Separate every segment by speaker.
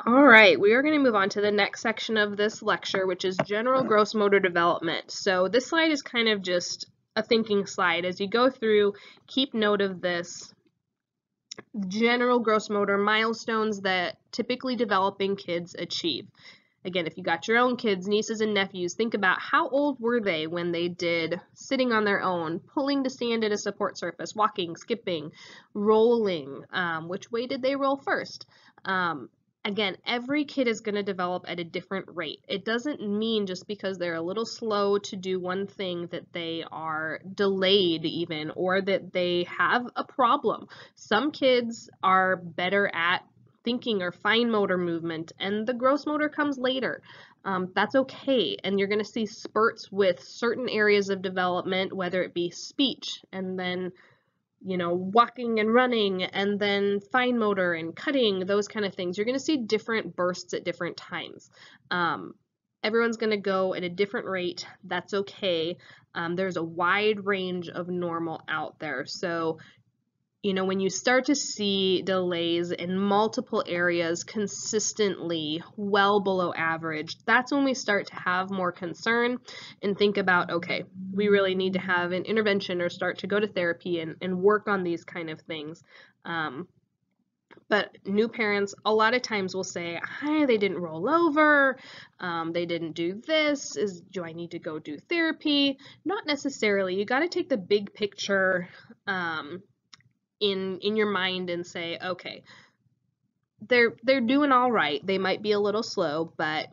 Speaker 1: All right, we are going to move on to the next section of this lecture, which is general gross motor development. So this slide is kind of just a thinking slide. As you go through, keep note of this. General gross motor milestones that typically developing kids achieve. Again, if you got your own kids, nieces and nephews, think about how old were they when they did sitting on their own, pulling to stand at a support surface, walking, skipping, rolling. Which way did they roll first? Again, every kid is going to develop at a different rate. It doesn't mean just because they're a little slow to do one thing that they are delayed even, or that they have a problem. Some kids are better at thinking or fine motor movement, and the gross motor comes later. That's okay, and you're going to see spurts with certain areas of development, whether it be speech, and then walking and running, and then fine motor and cutting, those kind of things. You're going to see different bursts at different times. Everyone's going to go at a different rate. That's okay. There's a wide range of normal out there. So when you start to see delays in multiple areas consistently well below average, that's when we start to have more concern and think about, okay, we really need to have an intervention or start to go to therapy and work on these kind of things. But new parents a lot of times will say, hi, they didn't roll over, they didn't do this, do I need to go do therapy? Not necessarily. You got to take the big picture in your mind and say, okay, they're doing all right. They might be a little slow, but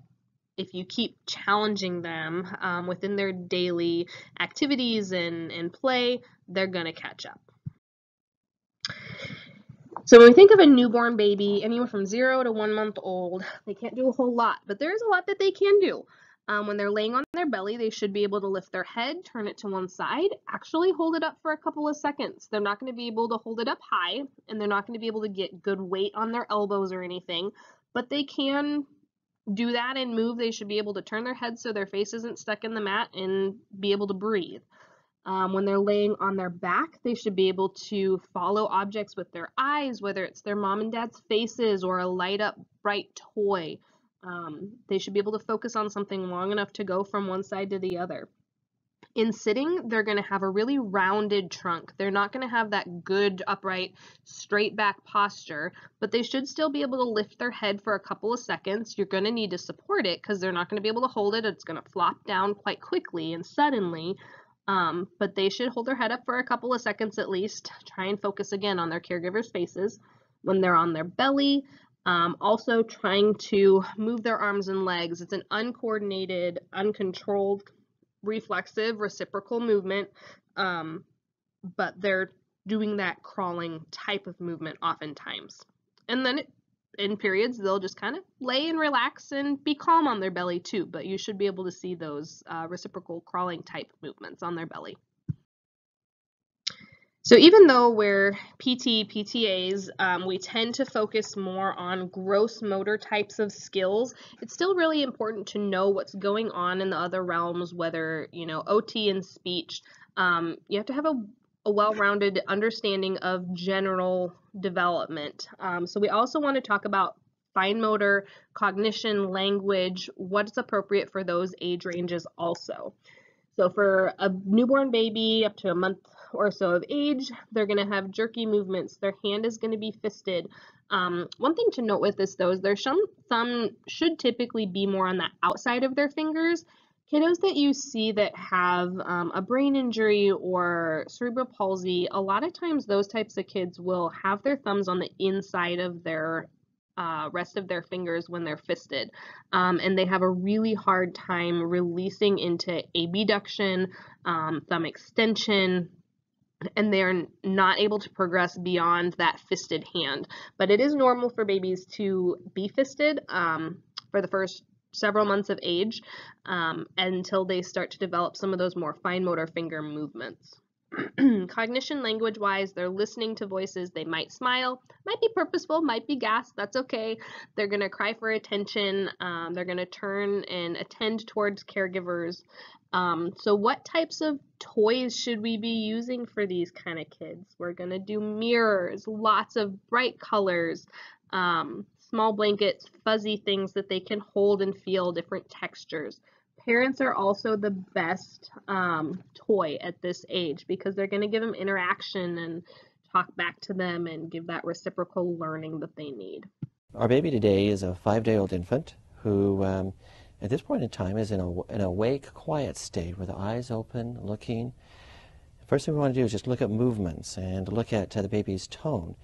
Speaker 1: if you keep challenging them within their daily activities and play, they're gonna catch up. So when we think of a newborn baby, anywhere from 0 to 1 month old, they can't do a whole lot, but there is a lot that they can do. When they're laying on their belly, they should be able to lift their head, turn it to one side, actually hold it up for a couple of seconds. They're not going to be able to hold it up high, and they're not going to be able to get good weight on their elbows or anything, but they can do that and move. They should be able to turn their head so their face isn't stuck in the mat and be able to breathe. When they're laying on their back, they should be able to follow objects with their eyes, whether it's their mom and dad's faces or a light up bright toy. They should be able to focus on something long enough to go from one side to the other. In sitting, they're going to have a really rounded trunk. They're not going to have that good upright, straight back posture, but they should still be able to lift their head for a couple of seconds. You're going to need to support it because they're not going to be able to hold it. It's going to flop down quite quickly and suddenly. But they should hold their head up for a couple of seconds at least. Try and focus again on their caregiver's faces. When they're on their belly, also trying to move their arms and legs. It's an uncoordinated, uncontrolled, reflexive, reciprocal movement, but they're doing that crawling type of movement oftentimes. And then in periods, they'll just kind of lay and relax and be calm on their belly too, but you should be able to see those reciprocal crawling type movements on their belly. So even though we're PTAs, we tend to focus more on gross motor types of skills. It's still really important to know what's going on in the other realms, whether, OT and speech. You have to have a well-rounded understanding of general development. So we also want to talk about fine motor, cognition, language, what's appropriate for those age ranges also. So for a newborn baby up to a month or so of age, they're going to have jerky movements. Their hand is going to be fisted. One thing to note with this, though, is their thumb should typically be more on the outside of their fingers. Kiddos that you see that have a brain injury or cerebral palsy, a lot of times those types of kids will have their thumbs on the inside of their rest of their fingers when they're fisted, and they have a really hard time releasing into abduction, thumb extension, and they're not able to progress beyond that fisted hand. But it is normal for babies to be fisted for the first several months of age until they start to develop some of those more fine motor finger movements. Cognition, language-wise, they're listening to voices. They might smile, might be purposeful, might be gas. That's okay. They're going to cry for attention. They're going to turn and attend towards caregivers. So what types of toys should we be using for these kind of kids? We're going to do mirrors, lots of bright colors, small blankets, fuzzy things that they can hold and feel, different textures. Parents are also the best toy at this age because they're going to give them interaction and talk back to them and give that reciprocal learning that they need.
Speaker 2: Our baby today is a 5-day-old infant who, at this point in time, is in an awake, quiet state with the eyes open, looking. First thing we want to do is just look at movements and look at the baby's tone.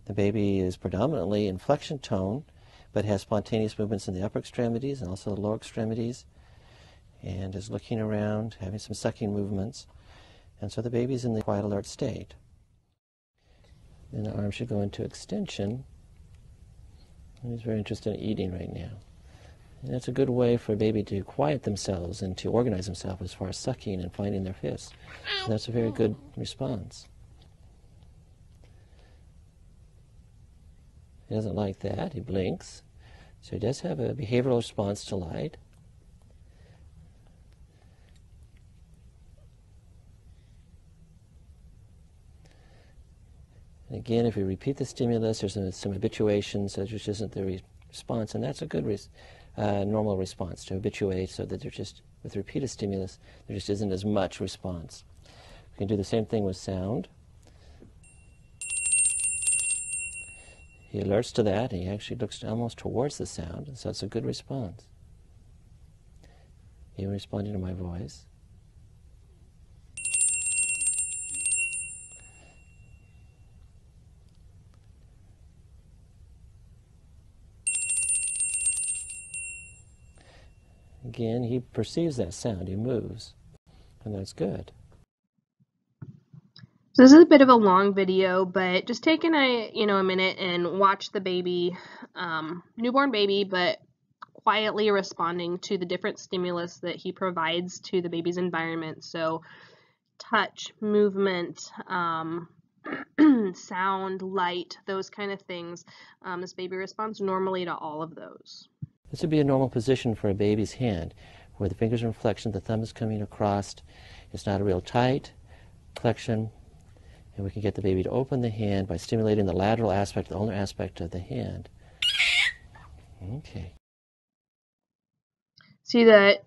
Speaker 2: The baby is predominantly inflection tone, but has spontaneous movements in the upper extremities and also the lower extremities, and is looking around, having some sucking movements. And so the baby's in the quiet, alert state. Then the arm should go into extension. And he's very interested in eating right now. And that's a good way for a baby to quiet themselves and to organize themselves as far as sucking and finding their fists. And that's a very good response. He doesn't like that. He blinks. So he does have a behavioral response to light. And again, if we repeat the stimulus, there's some habituation, so which isn't the response, and that's a good normal response to habituate, so that with repeated stimulus, there just isn't as much response. We can do the same thing with sound. He alerts to that, and he actually looks almost towards the sound, and so it's a good response. Even responding to my voice. Again, he perceives that sound, he moves, and that's good.
Speaker 1: So this is a bit of a long video, but just taking a minute and watch the baby, newborn baby, but quietly responding to the different stimulus that he provides to the baby's environment. So touch, movement, sound, light, those kind of things. This baby responds normally to all of those.
Speaker 2: This would be a normal position for a baby's hand, where the fingers are in flexion, the thumb is coming across. It's not a real tight flexion, and we can get the baby to open the hand by stimulating the lateral aspect, the ulnar aspect of the hand. Okay.
Speaker 1: See that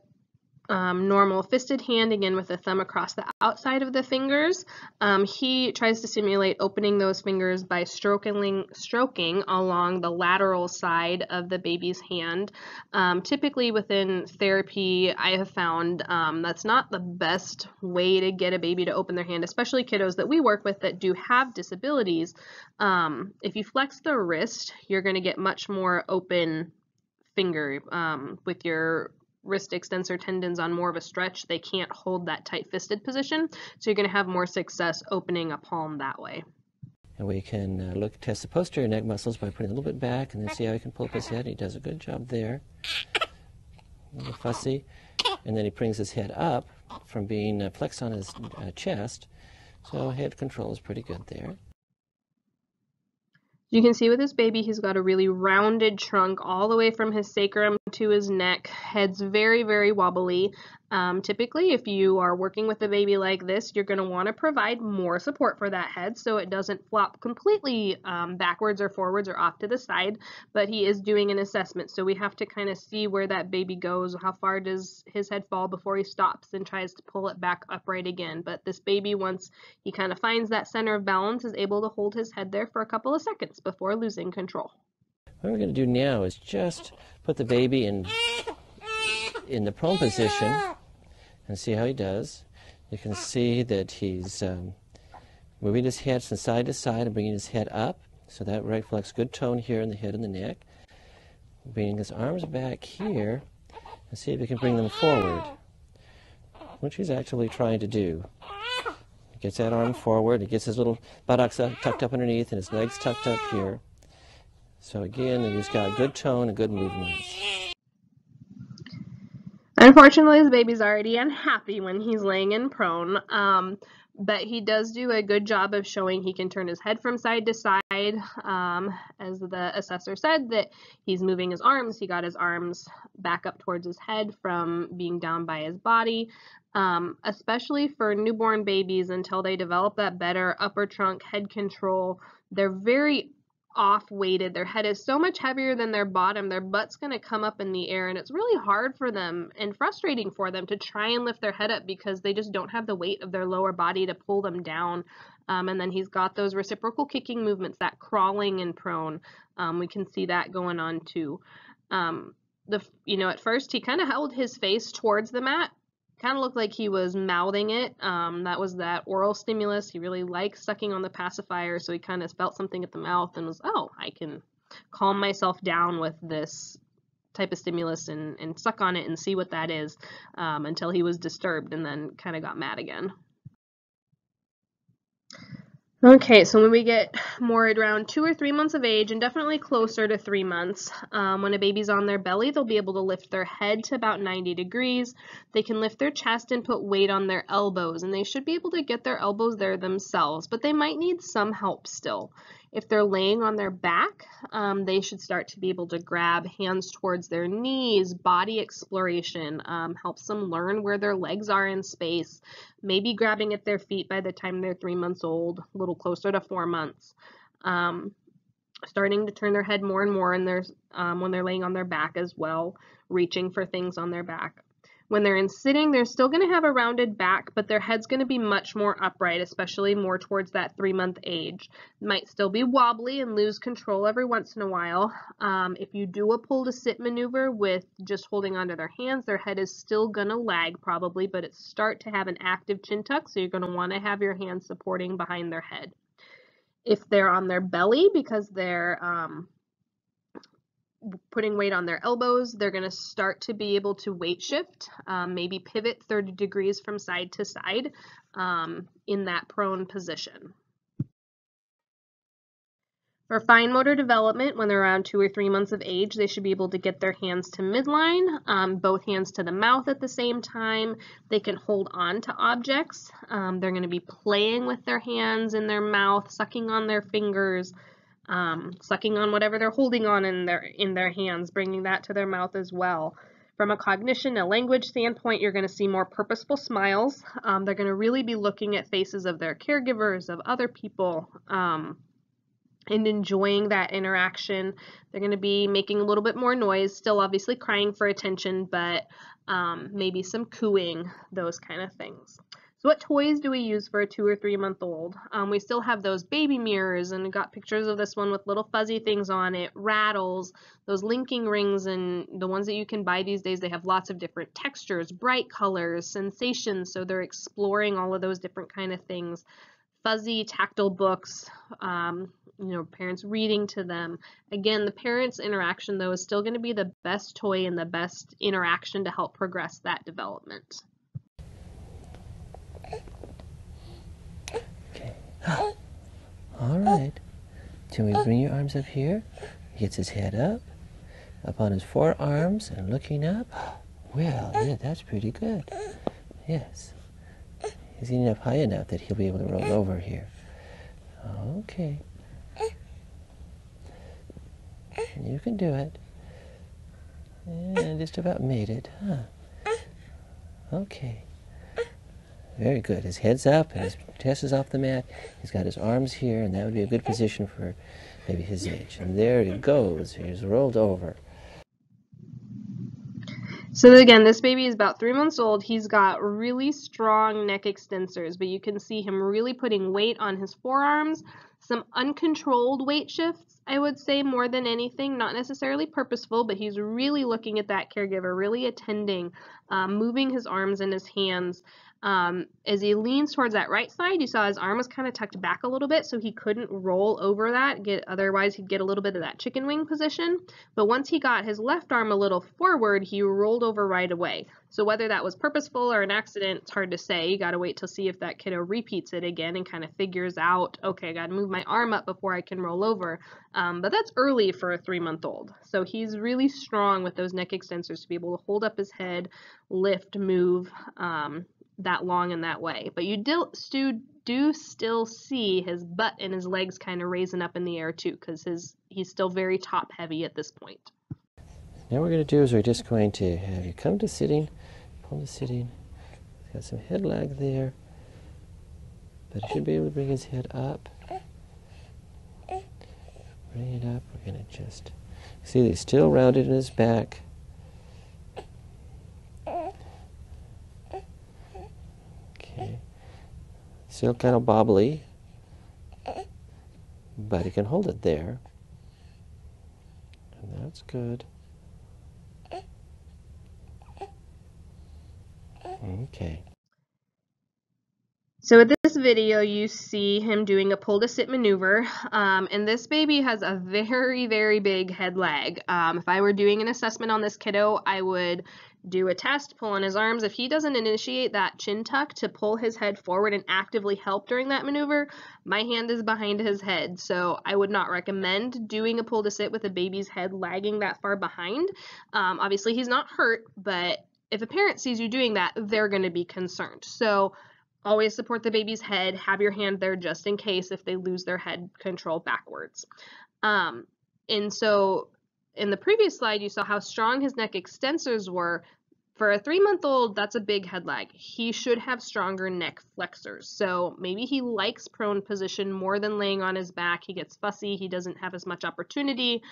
Speaker 1: normal fisted hand again with the thumb across the outside of the fingers. He tries to simulate opening those fingers by stroking along the lateral side of the baby's hand. Typically within therapy, I have found that's not the best way to get a baby to open their hand, especially kiddos that we work with that do have disabilities. If you flex the wrist, you're going to get much more open finger with your wrist extensor tendons on more of a stretch. They can't hold that tight fisted position, so you're going to have more success opening a palm that way.
Speaker 2: And we can test the posterior neck muscles by putting a little bit back, and then see how he can pull up his head. He does a good job there. A little fussy. And then he brings his head up from being flexed on his chest, so head control is pretty good there.
Speaker 1: You can see with this baby, he's got a really rounded trunk all the way from his sacrum to his neck. Head's very, very wobbly. Typically, if you are working with a baby like this, you're going to want to provide more support for that head so it doesn't flop completely backwards or forwards or off to the side, but he is doing an assessment, so we have to kind of see where that baby goes, how far does his head fall before he stops and tries to pull it back upright again. But this baby, once he kind of finds that center of balance, is able to hold his head there for a couple of seconds before losing control.
Speaker 2: What we're going to do now is just put the baby in the prone position and see how he does. You can see that he's moving his head from side to side and bringing his head up, so that reflects good tone here in the head and the neck. Bringing his arms back here and see if we can bring them forward, which he's actually trying to do. He gets that arm forward, he gets his little buttocks tucked up underneath and his legs tucked up here. So again, he's got good tone and good movements.
Speaker 1: Unfortunately, his baby's already unhappy when he's laying in prone, but he does do a good job of showing he can turn his head from side to side. As the assessor said, that he's moving his arms. He got his arms back up towards his head from being down by his body. Especially for newborn babies, until they develop that better upper trunk head control, they're very off-weighted. Their head is so much heavier than their bottom. Their butt's going to come up in the air, and it's really hard for them and frustrating for them to try and lift their head up because they just don't have the weight of their lower body to pull them down. And then he's got those reciprocal kicking movements, that crawling and prone. We can see that going on too. At first he kind of held his face towards the mat. Kind of looked like he was mouthing it. That was that oral stimulus. He really likes sucking on the pacifier, so he kind of felt something at the mouth and was, oh, I can calm myself down with this type of stimulus and suck on it and see what that is, until he was disturbed and then kind of got mad again. Okay, so when we get more around 2 or 3 months of age, and definitely closer to 3 months, when a baby's on their belly, they'll be able to lift their head to about 90 degrees. They can lift their chest and put weight on their elbows, and they should be able to get their elbows there themselves, but they might need some help still. If they're laying on their back, they should start to be able to grab hands towards their knees. Body exploration helps them learn where their legs are in space. Maybe grabbing at their feet by the time they're 3 months old, a little closer to 4 months. Starting to turn their head more and more when they're laying on their back as well, reaching for things on their back. When they're in sitting, they're still going to have a rounded back, but their head's going to be much more upright, especially more towards that 3-month age. Might still be wobbly and lose control every once in a while. If you do a pull to sit maneuver with just holding onto their hands, their head is still going to lag probably, but it start to have an active chin tuck, so you're going to want to have your hands supporting behind their head. If they're on their belly because they're putting weight on their elbows, they're going to start to be able to weight shift, maybe pivot 30 degrees from side to side in that prone position. For fine motor development, when they're around 2 or 3 months of age, they should be able to get their hands to midline, both hands to the mouth at the same time. They can hold on to objects. They're going to be playing with their hands in their mouth, sucking on their fingers, sucking on whatever they're holding on in their hands, bringing that to their mouth as well. From a cognition and language standpoint, you're going to see more purposeful smiles. They're going to really be looking at faces of their caregivers, of other people, and enjoying that interaction. They're going to be making a little bit more noise, still obviously crying for attention, but maybe some cooing, those kind of things. So what toys do we use for a 2 or 3 month old? We still have those baby mirrors, and we got pictures of this one with little fuzzy things on it, rattles, those linking rings, and the ones that you can buy these days, they have lots of different textures, bright colors, sensations, so they're exploring all of those different kind of things. Fuzzy tactile books, parents reading to them. Again, the parents' interaction, though, is still going to be the best toy and the best interaction to help progress that development.
Speaker 2: Okay. All right. Can we bring your arms up here? He gets his head up on his forearms and looking up. Well, yeah, that's pretty good. Yes. He's getting up high enough that he'll be able to roll over here. Okay. You can do it. And just about made it, huh? Okay. Very good. His head's up and his chest is off the mat. He's got his arms here, and that would be a good position for maybe his age. And there he goes. He's rolled over.
Speaker 1: So again, this baby is about 3 months old. He's got really strong neck extensors, but you can see him really putting weight on his forearms, some uncontrolled weight shifts, I would say, more than anything, not necessarily purposeful, but he's really looking at that caregiver, really attending, moving his arms and his hands. As he leans towards that right side, you saw his arm was kind of tucked back a little bit, so he couldn't roll over that. Otherwise, he'd get a little bit of that chicken wing position. But once he got his left arm a little forward, he rolled over right away. So whether that was purposeful or an accident, it's hard to say. You got to wait to see if that kiddo repeats it again and kind of figures out, okay, I got to move my arm up before I can roll over. But that's early for a 3-month-old. So he's really strong with those neck extensors to be able to hold up his head, lift, move, that long in that way. But you do still see his butt and his legs kind of raising up in the air too, because he's still very top heavy at this point.
Speaker 2: Now what we're going to do is we're just going to have you come to sitting, pull to sitting. He's got some head lag there, but he should be able to bring his head up. Bring it up. We're going to just see he's still rounded in his back. Okay. Still kind of bobbly, but he can hold it there. And that's good. Okay.
Speaker 1: So with this video, you see him doing a pull to sit maneuver, and this baby has a very, very big head lag. If I were doing an assessment on this kiddo, I would do a test, pull on his arms. If he doesn't initiate that chin tuck to pull his head forward and actively help during that maneuver, my hand is behind his head. So I would not recommend doing a pull to sit with a baby's head lagging that far behind. Obviously, he's not hurt, but if a parent sees you doing that, they're going to be concerned. So always support the baby's head, have your hand there just in case if they lose their head control backwards. And so in the previous slide, you saw how strong his neck extensors were. For a 3-month-old, that's a big head lag. He should have stronger neck flexors. So maybe he likes prone position more than laying on his back. He gets fussy. He doesn't have as much opportunity,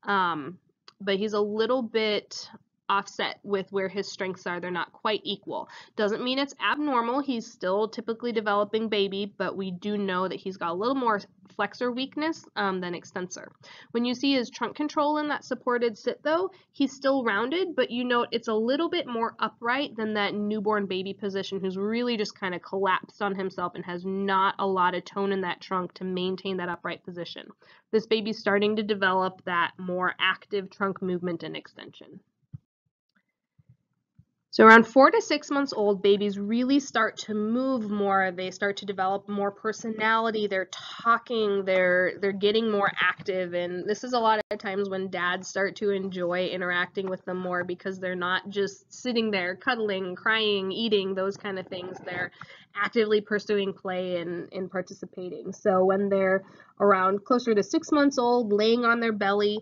Speaker 1: but he's a little bit offset with where his strengths are. They're not quite equal. Doesn't mean it's abnormal. He's still typically developing baby, but we do know that he's got a little more flexor weakness than extensor. When you see his trunk control in that supported sit though, he's still rounded, but you note it's a little bit more upright than that newborn baby position who's really just kind of collapsed on himself and has not a lot of tone in that trunk to maintain that upright position. This baby's starting to develop that more active trunk movement and extension. So around 4 to 6 months old, babies really start to move more. They start to develop more personality. They're talking. They're getting more active. And this is a lot of times when dads start to enjoy interacting with them more because they're not just sitting there cuddling, crying, eating, those kind of things. They're actively pursuing play and participating. So when they're around closer to 6 months old, laying on their belly,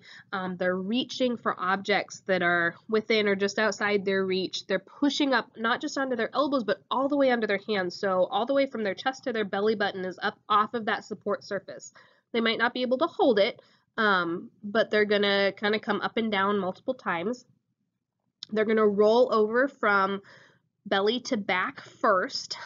Speaker 1: they're reaching for objects that are within or just outside their reach. They're pushing up not just onto their elbows, but all the way under their hands. So all the way from their chest to their belly button is up off of that support surface. They might not be able to hold it, but they're going to kind of come up and down multiple times. They're going to roll over from belly to back first,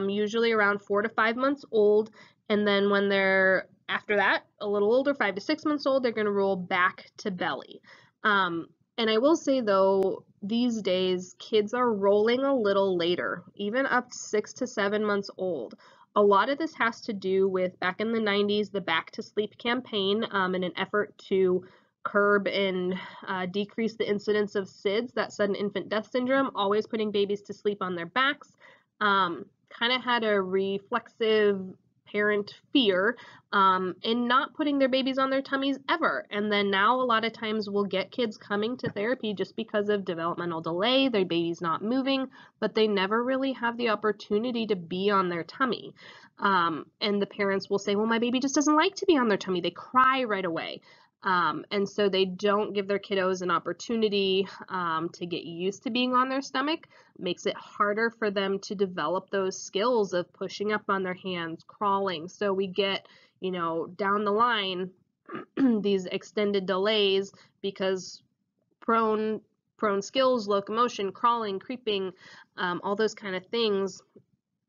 Speaker 1: usually around 4 to 5 months old, and then when they're after that, a little older, 5 to 6 months old, they're going to roll back to belly. And I will say though, these days kids are rolling a little later, even up to 6 to 7 months old. A lot of this has to do with back in the 90s, the Back to Sleep campaign, in an effort to curb and decrease the incidence of SIDS, that sudden infant death syndrome, always putting babies to sleep on their backs. Kind of had a reflexive parent fear in not putting their babies on their tummies ever. And then now a lot of times we'll get kids coming to therapy just because of developmental delay, their baby's not moving, but they never really have the opportunity to be on their tummy. And the parents will say, well, my baby just doesn't like to be on their tummy. They cry right away. And so they don't give their kiddos an opportunity to get used to being on their stomach. Makes it harder for them to develop those skills of pushing up on their hands, crawling. So we get, down the line, these extended delays because prone skills, locomotion, crawling, creeping, all those kind of things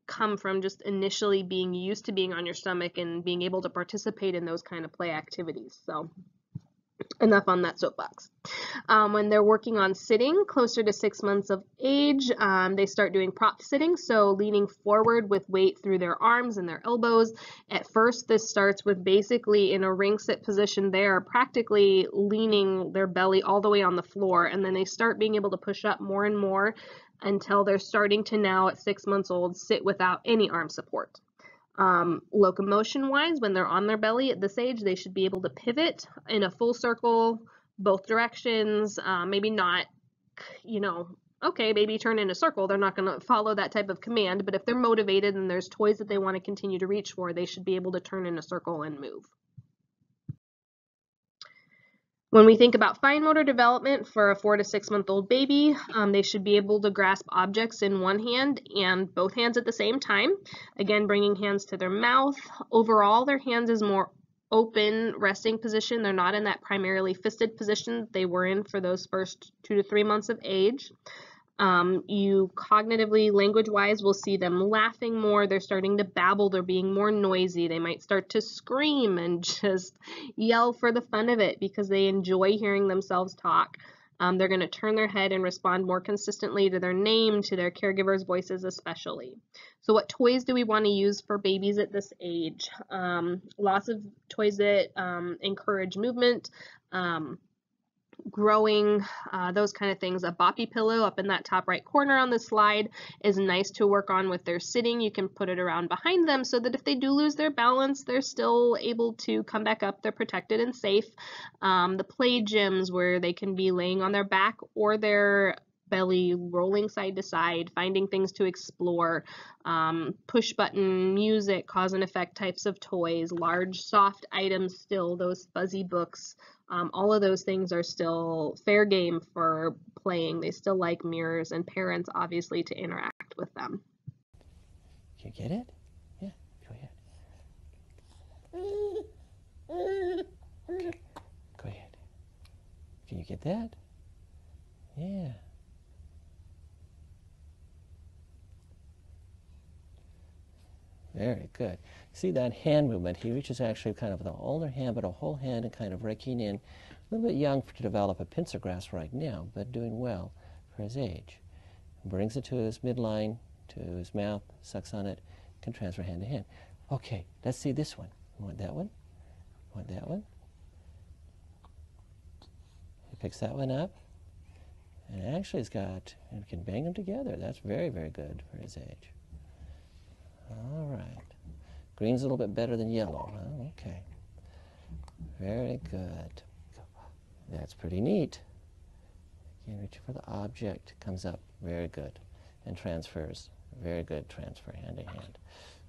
Speaker 1: come from just initially being used to being on your stomach and being able to participate in those kind of play activities. So enough on that soapbox. When they're working on sitting closer to 6 months of age, they start doing prop sitting, so leaning forward with weight through their arms and their elbows. At first, this starts with basically in a ring sit position. They are practically leaning their belly all the way on the floor, and then they start being able to push up more and more until they're starting to now at 6 months old sit without any arm support. Locomotion wise, when they're on their belly at this age, they should be able to pivot in a full circle, both directions. Maybe not, okay, baby, turn in a circle. They're not going to follow that type of command, but if they're motivated and there's toys that they want to continue to reach for, they should be able to turn in a circle and move. When we think about fine motor development for a 4 to 6 month old baby, they should be able to grasp objects in one hand and both hands at the same time. Again, bringing hands to their mouth. Overall, their hands is more open resting position. They're not in that primarily fisted position they were in for those first 2 to 3 months of age. You cognitively, language-wise, will see them laughing more. They're starting to babble. They're being more noisy. They might start to scream and just yell for the fun of it because they enjoy hearing themselves talk. They're going to turn their head and respond more consistently to their name, to their caregiver's voices especially. So what toys do we want to use for babies at this age? Lots of toys that encourage movement, growing, those kind of things. A boppy pillow up in that top right corner on the slide is nice to work on with their sitting. You can put it around behind them so that if they do lose their balance, they're still able to come back up. They're protected and safe. The play gyms where they can be laying on their back or their belly, rolling side to side, finding things to explore, push button music, cause and effect types of toys, large soft items still, those fuzzy books, all of those things are still fair game for playing. They still like mirrors and parents obviously to interact with them.
Speaker 2: Can you get it? Yeah, go ahead. Okay, go ahead. Can you get that? Yeah. Very good. See that hand movement? He reaches actually kind of the older hand, but a whole hand and kind of raking in. A little bit young to develop a pincer grasp right now, but doing well for his age. Brings it to his midline, to his mouth, sucks on it, can transfer hand to hand. Okay, let's see this one. You want that one? You want that one? He picks that one up, and actually he's got, and can bang them together. That's very, very good for his age. All right. Green's a little bit better than yellow. Oh, okay. Very good. That's pretty neat. Again, reaching for the object, comes up. Very good. And transfers. Very good transfer hand to hand.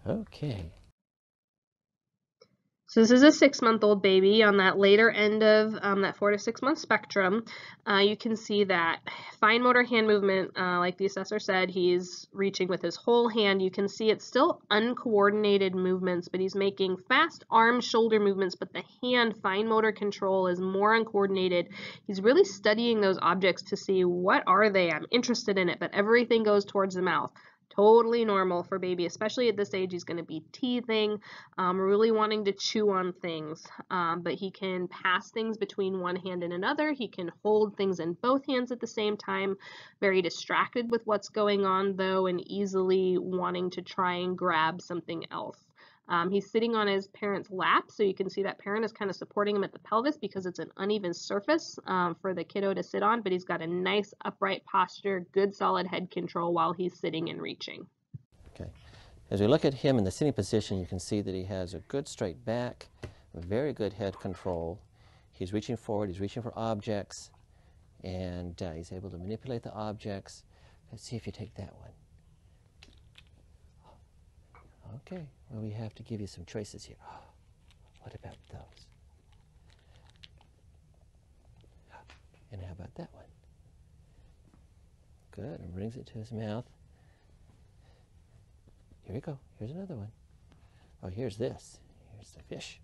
Speaker 2: Okay.
Speaker 1: So this is a 6-month-old baby on that later end of that 4 to 6 month spectrum. You can see that fine motor hand movement, like the assessor said, he's reaching with his whole hand. You can see it's still uncoordinated movements, but he's making fast arm, shoulder movements, but the hand fine motor control is more uncoordinated. He's really studying those objects to see what are they. I'm interested in it, but everything goes towards the mouth. Totally normal for baby, especially at this age. He's going to be teething, really wanting to chew on things, but he can pass things between one hand and another. He can hold things in both hands at the same time, very distracted with what's going on though, and easily wanting to try and grab something else. He's sitting on his parent's lap, so you can see that parent is kind of supporting him at the pelvis because it's an uneven surface for the kiddo to sit on, but he's got a nice upright posture, good solid head control while he's sitting and reaching.
Speaker 2: Okay. As we look at him in the sitting position, you can see that he has a good straight back, very good head control. He's reaching forward, he's reaching for objects, and he's able to manipulate the objects. Let's see if you take that one. Okay, well, we have to give you some choices here. What about those? And how about that one? Good, and brings it to his mouth. Here we go. Here's another one. Oh, here's this. Here's the fish.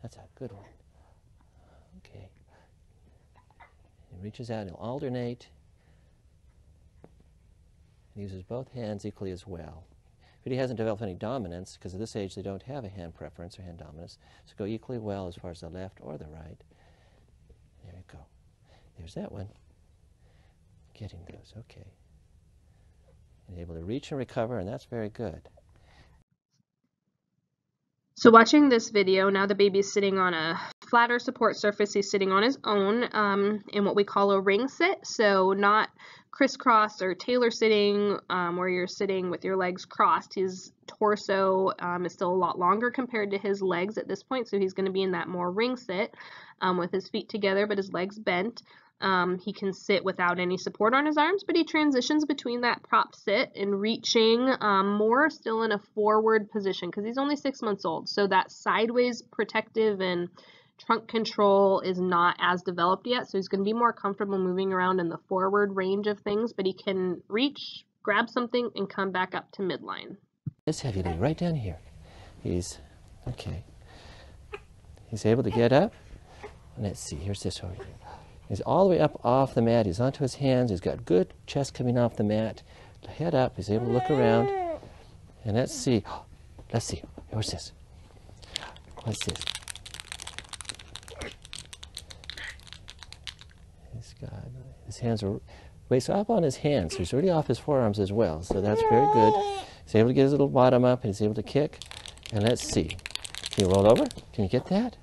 Speaker 2: That's a good one. Okay. He reaches out, he'll alternate. He uses both hands equally as well. But he hasn't developed any dominance, because at this age they don't have a hand preference or hand dominance. So go equally well as far as the left or the right. There we go. There's that one. Getting those, okay. And able to reach and recover, and that's very good.
Speaker 1: So watching this video, now the baby's sitting on a flatter support surface. He's sitting on his own in what we call a ring sit. So not crisscross or tailor sitting where you're sitting with your legs crossed. His torso is still a lot longer compared to his legs at this point. So he's going to be in that more ring sit with his feet together but his legs bent. He can sit without any support on his arms, but he transitions between that prop sit and reaching more still in a forward position because he's only 6 months old. So that sideways protective and trunk control is not as developed yet. So he's going to be more comfortable moving around in the forward range of things, but he can reach, grab something, and come back up to midline.
Speaker 2: This heavy leg right down here. He's, okay. He's able to get up. Let's see, here's this over here. He's all the way up off the mat. He's onto his hands. He's got good chest coming off the mat. Head up. He's able to look around. And let's see. Let's see. What's this? What's this? He's got his hands are waist up on his hands. So he's already off his forearms as well. So that's very good. He's able to get his little bottom up. And he's able to kick. And let's see. Can you roll over? Can you get that?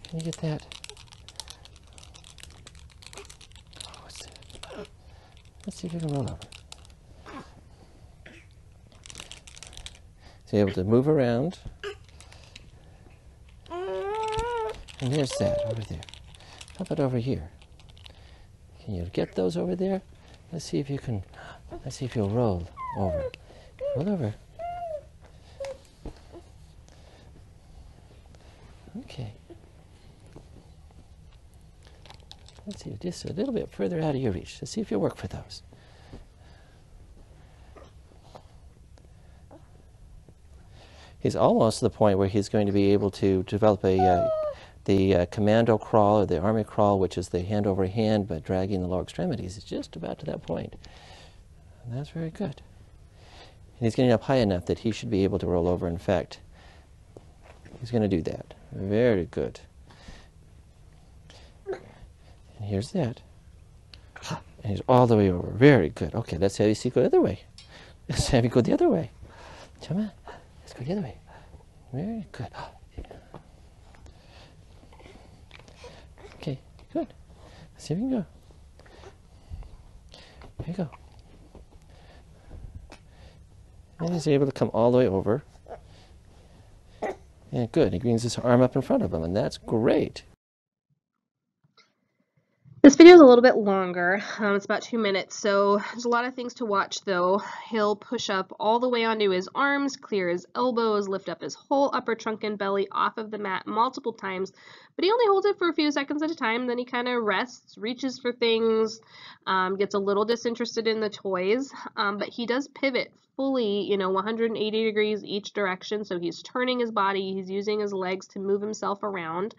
Speaker 2: Can you get that? Let's see if you can roll over. So you're able to move around. And there's that over there. How about over here? Can you get those over there? Let's see if you can. Let's see if you'll roll over. Roll over. Okay. Let's see, just a little bit further out of your reach. Let's see if you'll work for those. He's almost to the point where he's going to be able to develop the commando crawl or the army crawl, which is the hand over hand but dragging the lower extremities. It's just about to that point. And that's very good. And he's getting up high enough that he should be able to roll over. In fact, he's going to do that. Very good. And here's that. And he's all the way over. Very good. Okay, let's have you see go the other way. Let's have you go the other way. Come on. Let's go the other way. Very good. Okay, good. Let's see if we can go. There you go. And he's able to come all the way over. And good. He brings his arm up in front of him, and that's great.
Speaker 1: This video is a little bit longer. It's about 2 minutes, so there's a lot of things to watch though. He'll push up all the way onto his arms, clear his elbows, lift up his whole upper trunk and belly off of the mat multiple times, but he only holds it for a few seconds at a time. Then he kind of rests, reaches for things, gets a little disinterested in the toys, but he does pivot fully, 180 degrees each direction, so he's turning his body, he's using his legs to move himself around.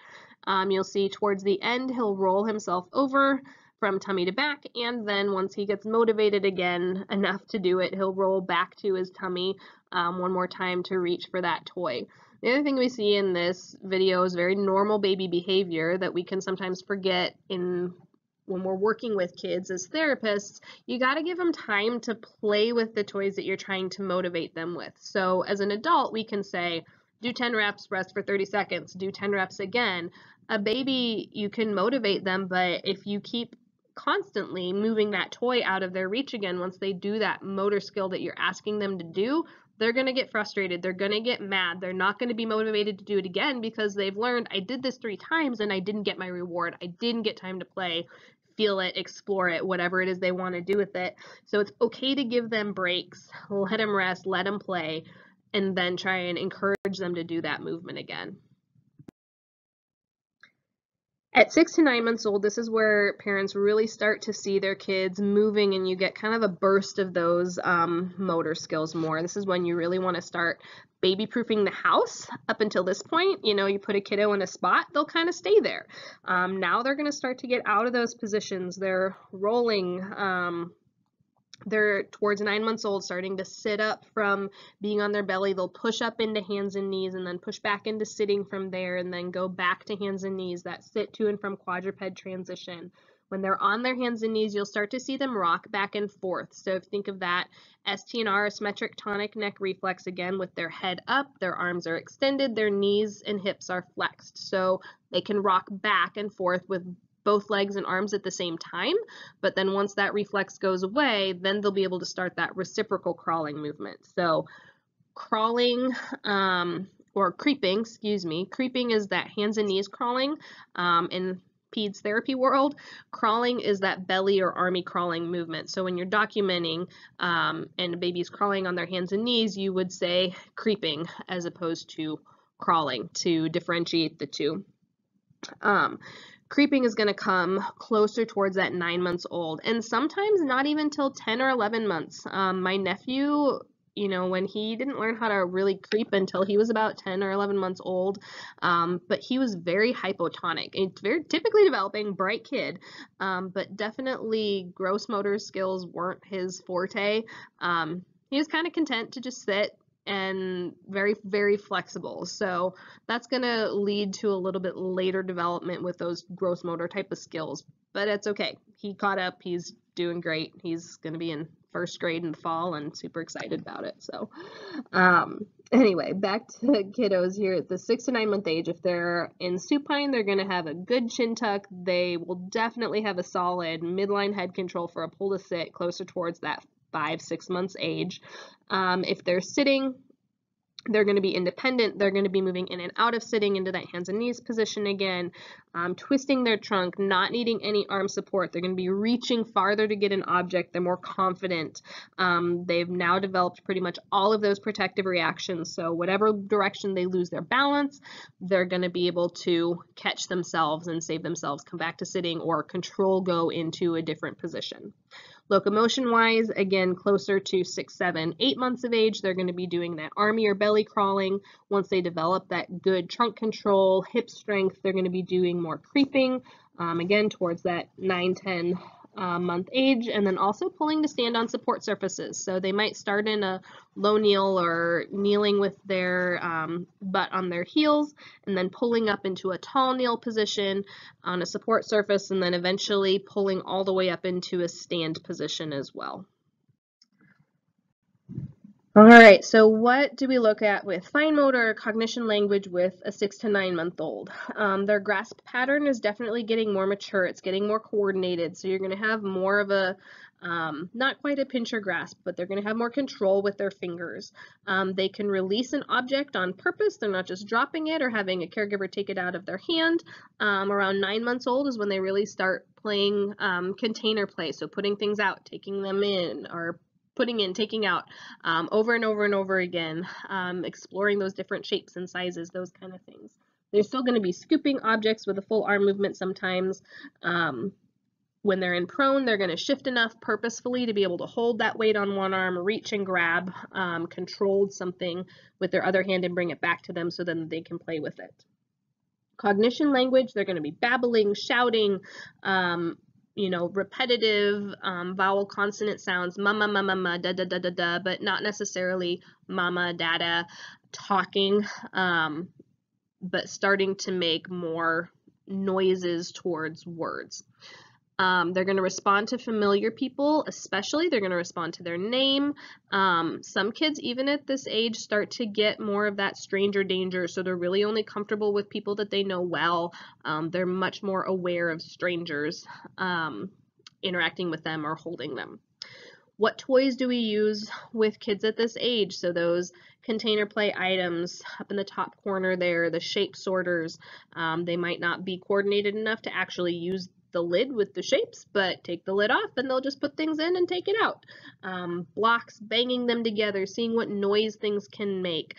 Speaker 1: You'll see towards the end, he'll roll himself over from tummy to back, and then once he gets motivated again enough to do it, he'll roll back to his tummy one more time to reach for that toy. The other thing we see in this video is very normal baby behavior that we can sometimes forget when we're working with kids as therapists. You got to give them time to play with the toys that you're trying to motivate them with. So as an adult, we can say, do 10 reps, rest for 30 seconds, do 10 reps again. A baby, you can motivate them, but if you keep constantly moving that toy out of their reach again, once they do that motor skill that you're asking them to do, they're going to get frustrated. They're going to get mad. They're not going to be motivated to do it again because they've learned, I did this 3 times and I didn't get my reward. I didn't get time to play, feel it, explore it, whatever it is they want to do with it. So it's okay to give them breaks, let them rest, let them play, and then try and encourage them to do that movement again. At 6 to 9 months old, this is where parents really start to see their kids moving, and you get kind of a burst of those motor skills more. This is when you really want to start baby-proofing the house. Up until this point, you put a kiddo in a spot, they'll kind of stay there. Now they're going to start to get out of those positions. They're rolling. They're towards 9 months old, starting to sit up from being on their belly. They'll push up into hands and knees and then push back into sitting from there and then go back to hands and knees, that sit to and from quadruped transition. When they're on their hands and knees, you'll start to see them rock back and forth. So think of that STNR, symmetric tonic neck reflex, again with their head up, their arms are extended, their knees and hips are flexed. So they can rock back and forth with both legs and arms at the same time, but then once that reflex goes away, then they'll be able to start that reciprocal crawling movement. So crawling or creeping, creeping is that hands and knees crawling in peds therapy world. Crawling is that belly or army crawling movement. So when you're documenting and a baby's crawling on their hands and knees, you would say creeping as opposed to crawling to differentiate the two. Creeping is going to come closer towards that 9 months old, and sometimes not even till 10 or 11 months. My nephew you know, when he didn't learn how to really creep until he was about 10 or 11 months old, but he was very hypotonic. It's very typically developing, bright kid, but definitely gross motor skills weren't his forte. He was kind of content to just sit and very, very flexible. So that's going to lead to a little bit later development with those gross motor type of skills, but it's okay. He caught up. He's doing great. He's going to be in first grade in the fall and super excited about it. So anyway, back to kiddos here at the 6 to 9 month age. If they're in supine, they're going to have a good chin tuck. They will definitely have a solid midline head control for a pull to sit closer towards that 5-6 months age. If they're sitting, they're going to be independent. They're going to be moving in and out of sitting into that hands and knees position again, twisting their trunk, not needing any arm support. They're going to be reaching farther to get an object. They're more confident. They've now developed pretty much all of those protective reactions. So whatever direction they lose their balance, they're going to be able to catch themselves and save themselves, come back to sitting, or control go into a different position. Locomotion-wise, again, closer to 6, 7, 8 months of age, they're going to be doing that army or belly crawling. Once they develop that good trunk control, hip strength, they're going to be doing more creeping, again, towards that 9, 10 month age, and then also pulling to stand on support surfaces. So they might start in a low kneel or kneeling with their butt on their heels, and then pulling up into a tall kneel position on a support surface, and then eventually pulling all the way up into a stand position as well. All right, so what do we look at with fine motor cognition language with a 6 to 9 month old? Their grasp pattern is definitely getting more mature. It's getting more coordinated. So you're going to have more of a, not quite a pincher grasp, but they're going to have more control with their fingers. They can release an object on purpose. They're not just dropping it or having a caregiver take it out of their hand. Around 9 months old is when they really start playing container play. So putting things out, taking them in, or putting in, taking out, over and over and over again, exploring those different shapes and sizes, those kind of things. They're still going to be scooping objects with a full arm movement sometimes. When they're in prone, they're going to shift enough purposefully to be able to hold that weight on one arm, reach and grab controlled something with their other hand and bring it back to them so then they can play with it. Cognition language, they're going to be babbling, shouting, you know, repetitive vowel consonant sounds, mama, mama, ma, da, da, da, da, da, but not necessarily mama, dada, talking, but starting to make more noises towards words. They're going to respond to familiar people, especially. They're going to respond to their name. Some kids, even at this age, start to get more of that stranger danger, so they're really only comfortable with people that they know well. They're much more aware of strangers interacting with them or holding them. What toys do we use with kids at this age? So those container play items up in the top corner there, the shape sorters, they might not be coordinated enough to actually use the lid with the shapes, but take the lid off and they'll just put things in and take it out. Blocks, banging them together, seeing what noise things can make.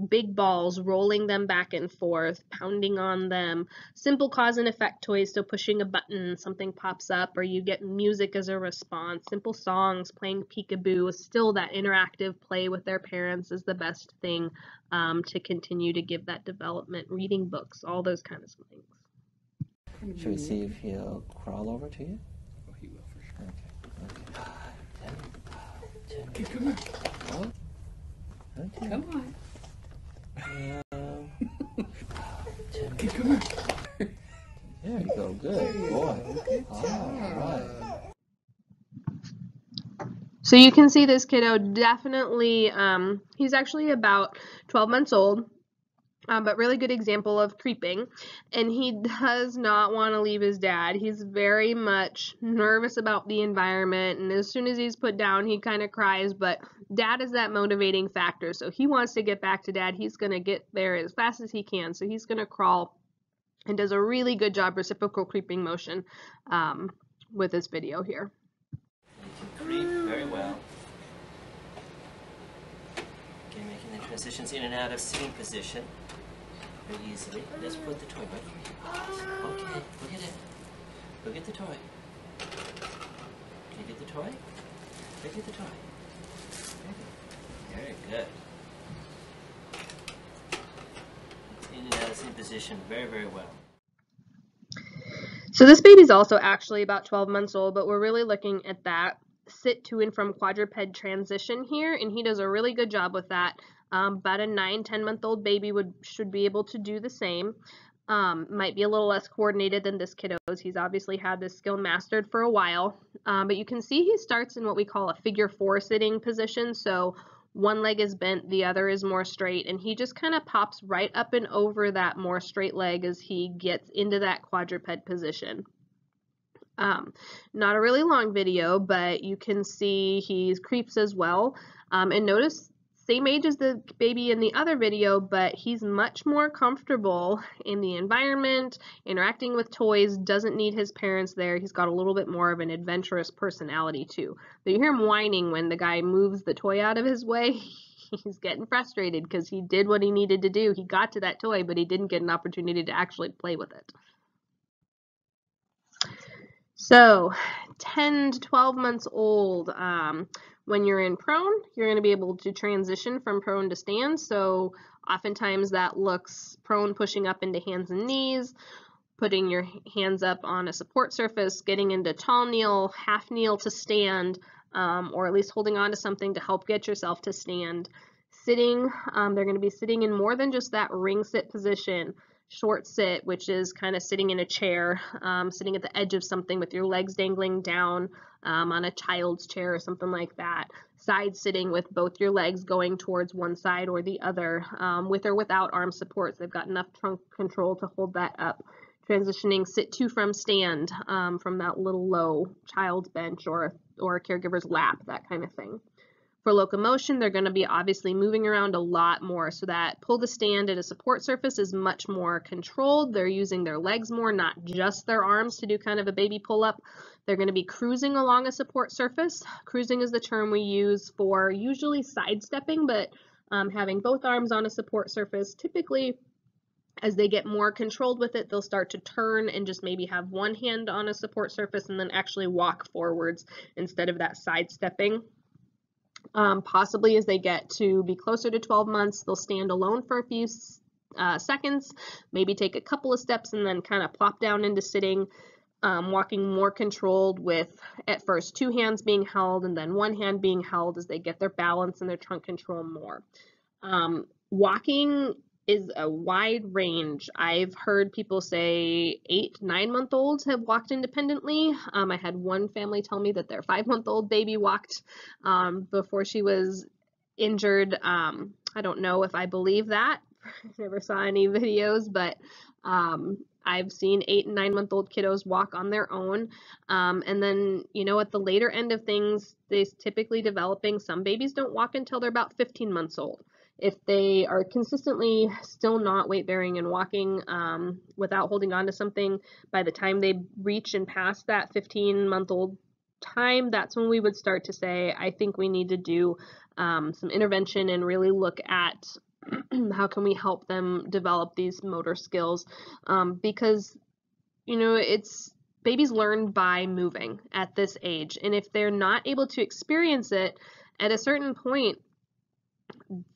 Speaker 1: Big balls, rolling them back and forth, pounding on them. Simple cause and effect toys, so pushing a button, something pops up, or you get music as a response. Simple songs, playing peekaboo, still that interactive play with their parents is the best thing to continue to give that development. Reading books, all those kinds of things.
Speaker 2: Should we see if he'll crawl over to you?
Speaker 3: Oh, he will for sure.
Speaker 2: Okay.
Speaker 3: Okay, come on.
Speaker 2: Oh. Okay.
Speaker 3: Come on. Okay, come on.
Speaker 2: There you go. Good boy.
Speaker 3: Good
Speaker 2: All
Speaker 3: job.
Speaker 2: right.
Speaker 1: So you can see this kiddo definitely, he's actually about 12 months old. But really good example of creeping, and he does not want to leave his dad. He's very much nervous about the environment, and as soon as he's put down, he kind of cries, but dad is that motivating factor, so he wants to get back to dad. He's going to get there as fast as he can, so he's going to crawl and does a really good job reciprocal creeping motion with this video here.
Speaker 2: You can creep very well. Okay, making the transitions in and out of sitting position very easily. Let's put the toy right here. Okay, look at it. Look at the toy. Can you get the toy? Look at the toy. Very good. Very good. In and out of the same position very, very well.
Speaker 1: So this baby's also actually about 12 months old, but we're really looking at that sit to and from quadruped transition here, and he does a really good job with that. About a 9-10-month-old baby should be able to do the same. Might be a little less coordinated than this kiddo's. He's obviously had this skill mastered for a while, but you can see he starts in what we call a figure 4 sitting position. So one leg is bent, the other is more straight, and he just kind of pops right up and over that more straight leg as he gets into that quadruped position. Not a really long video, but you can see he creeps as well. And notice, same age as the baby in the other video, but he's much more comfortable in the environment, interacting with toys, doesn't need his parents there. He's got a little bit more of an adventurous personality too. But you hear him whining when the guy moves the toy out of his way. He's getting frustrated because he did what he needed to do. He got to that toy, but he didn't get an opportunity to actually play with it. So 10 to 12 months old, when you're in prone, you're going to be able to transition from prone to stand. So oftentimes that looks prone pushing up into hands and knees, putting your hands up on a support surface, getting into tall kneel, half kneel to stand, or at least holding on to something to help get yourself to stand. Sitting, they're going to be sitting in more than just that ring sit position. Short sit, which is kind of sitting in a chair, sitting at the edge of something with your legs dangling down on a child's chair or something like that. Side sitting with both your legs going towards one side or the other, with or without arm supports. They've got enough trunk control to hold that up. Transitioning sit to from stand, from that little low child's bench or a caregiver's lap, that kind of thing. For locomotion, they're going to be obviously moving around a lot more, so that pull to stand at a support surface is much more controlled. They're using their legs more, not just their arms to do kind of a baby pull-up. They're going to be cruising along a support surface. Cruising is the term we use for usually sidestepping, but having both arms on a support surface. Typically, as they get more controlled with it, they'll start to turn and just maybe have one hand on a support surface and then actually walk forwards instead of that sidestepping. Possibly as they get to be closer to 12 months, they'll stand alone for a few seconds, maybe take a couple of steps and then kind of plop down into sitting, walking more controlled with at first 2 hands being held and then 1 hand being held as they get their balance and their trunk control more. Walking is a wide range. I've heard people say 8-9-month-olds have walked independently. I had one family tell me that their 5-month-old baby walked before she was injured. I don't know if I believe that. I never saw any videos, but I've seen 8- and 9-month-old kiddos walk on their own. And then, you know, at the later end of things, they're typically developing. Some babies don't walk until they're about 15 months old. If they are consistently still not weight bearing and walking without holding on to something, by the time they reach and pass that 15-month-old time, that's when we would start to say, I think we need to do some intervention and really look at how can we help them develop these motor skills, because, you know, babies learn by moving at this age, and if they're not able to experience it at a certain point,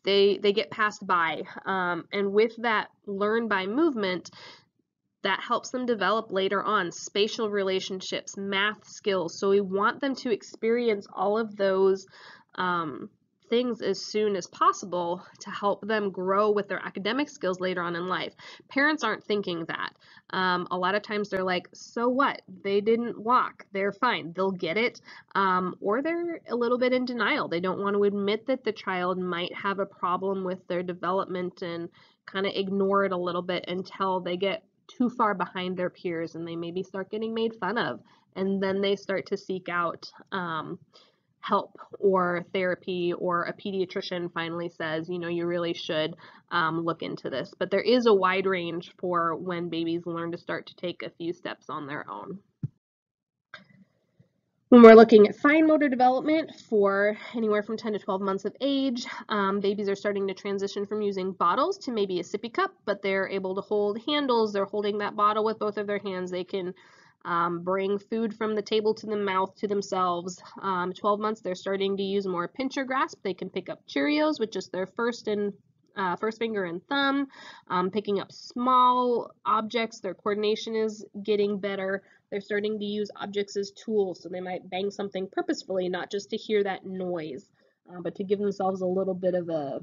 Speaker 1: they get passed by, and with that learn by movement, that helps them develop later on spatial relationships, math skills. So we want them to experience all of those things as soon as possible to help them grow with their academic skills later on in life. Parents aren't thinking that. A lot of times they're like, so what? They didn't walk. They're fine. They'll get it. Or they're a little bit in denial. They don't want to admit that the child might have a problem with their development and kind of ignore it a little bit until they get too far behind their peers and they maybe start getting made fun of. And then they start to seek out help or therapy, or a pediatrician finally says, you know, you really should look into this. But there is a wide range for when babies learn to start to take a few steps on their own. When we're looking at fine motor development for anywhere from 10 to 12 months of age, babies are starting to transition from using bottles to maybe a sippy cup, but they're able to hold handles. They're holding that bottle with both of their hands. They can bring food from the table to the mouth to themselves. 12 months, they're starting to use more pincher grasp. They can pick up Cheerios with just their first finger and thumb, picking up small objects. Their coordination is getting better. They're starting to use objects as tools, so they might bang something purposefully, not just to hear that noise, but to give themselves a little bit of a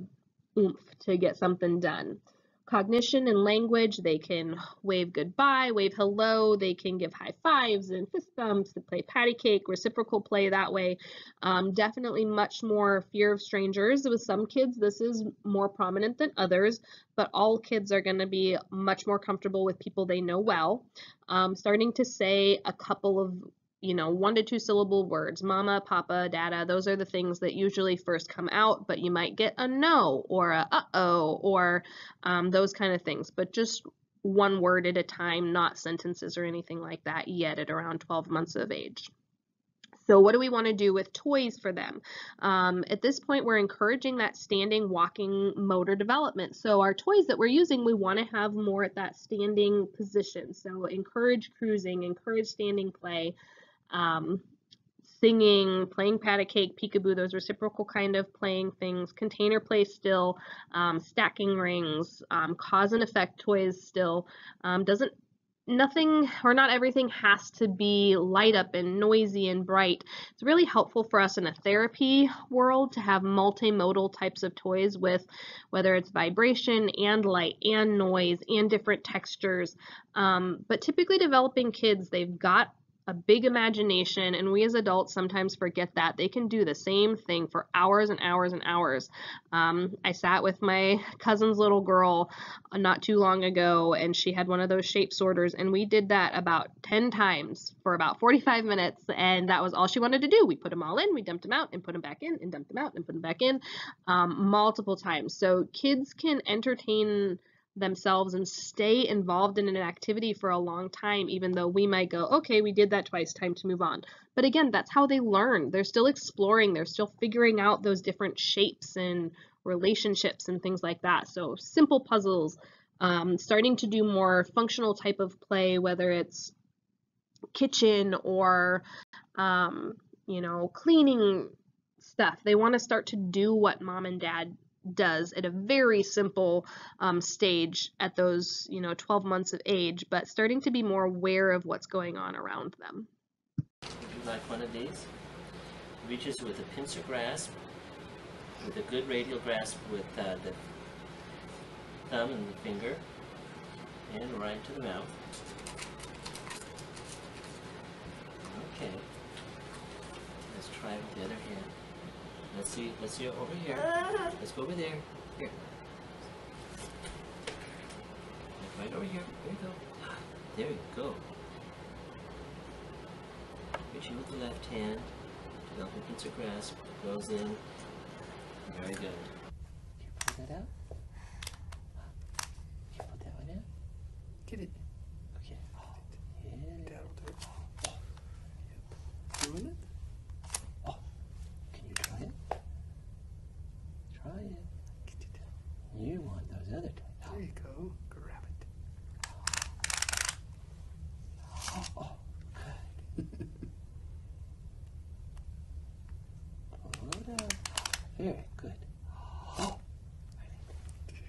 Speaker 1: oomph to get something done. Cognition and language, they can wave goodbye, wave hello, they can give high fives and fist bumps, they play patty cake, reciprocal play that way. Definitely much more fear of strangers. With some kids, this is more prominent than others, but all kids are going to be much more comfortable with people they know well. Starting to say a couple of 1 to 2 syllable words, mama, papa, dada, those are the things that usually first come out, but you might get a no or a uh-oh or those kind of things, but just one word at a time, not sentences or anything like that yet at around 12 months of age. So what do we want to do with toys for them? At this point, we're encouraging that standing, walking, motor development. So our toys that we're using, we want to have more at that standing position. So encourage cruising, encourage standing play. Singing, playing patty cake, peekaboo, those reciprocal kind of playing things, container play still, stacking rings, cause and effect toys still. Nothing or not everything has to be light up and noisy and bright. It's really helpful for us in a therapy world to have multimodal types of toys with whether it's vibration and light and noise and different textures. But typically developing kids, they've got a big imagination, and we as adults sometimes forget that. They can do the same thing for hours and hours and hours. I sat with my cousin's little girl not too long ago, and she had one of those shape sorters, and we did that about 10 times for about 45 minutes, and that was all she wanted to do. We put them all in, we dumped them out, and put them back in, and dumped them out, and put them back in, multiple times. So kids can entertain themselves and stay involved in an activity for a long time, even though we might go, okay, we did that twice, time to move on. But again, that's how they learn. They're still exploring, they're still figuring out those different shapes and relationships and things like that. So simple puzzles, starting to do more functional type of play, whether it's kitchen or cleaning stuff. They want to start to do what mom and dad does at a very simple stage at those 12 months of age, but starting to be more aware of what's going on around them.
Speaker 2: Would you like one of these? Reaches with a pincer grasp, with a good radial grasp with the thumb and the finger, and right to the mouth. Okay. Let's try with the other hand. Let's see over here. Let's go over there. Here. Right over here. There you go. There you go. Reaching with the left hand. Develop a pincer grasp. Goes in. Very good. Can you pull that out? Can you put that one in?
Speaker 3: Get it.
Speaker 2: Okay. Yeah.
Speaker 3: Down to it. Doing it?
Speaker 2: Can you try it? Try it.
Speaker 3: Get it.
Speaker 2: You want those other toys.
Speaker 3: There you go. Grab it.
Speaker 2: Oh, good. Pull it up. Very good. Oh. Okay,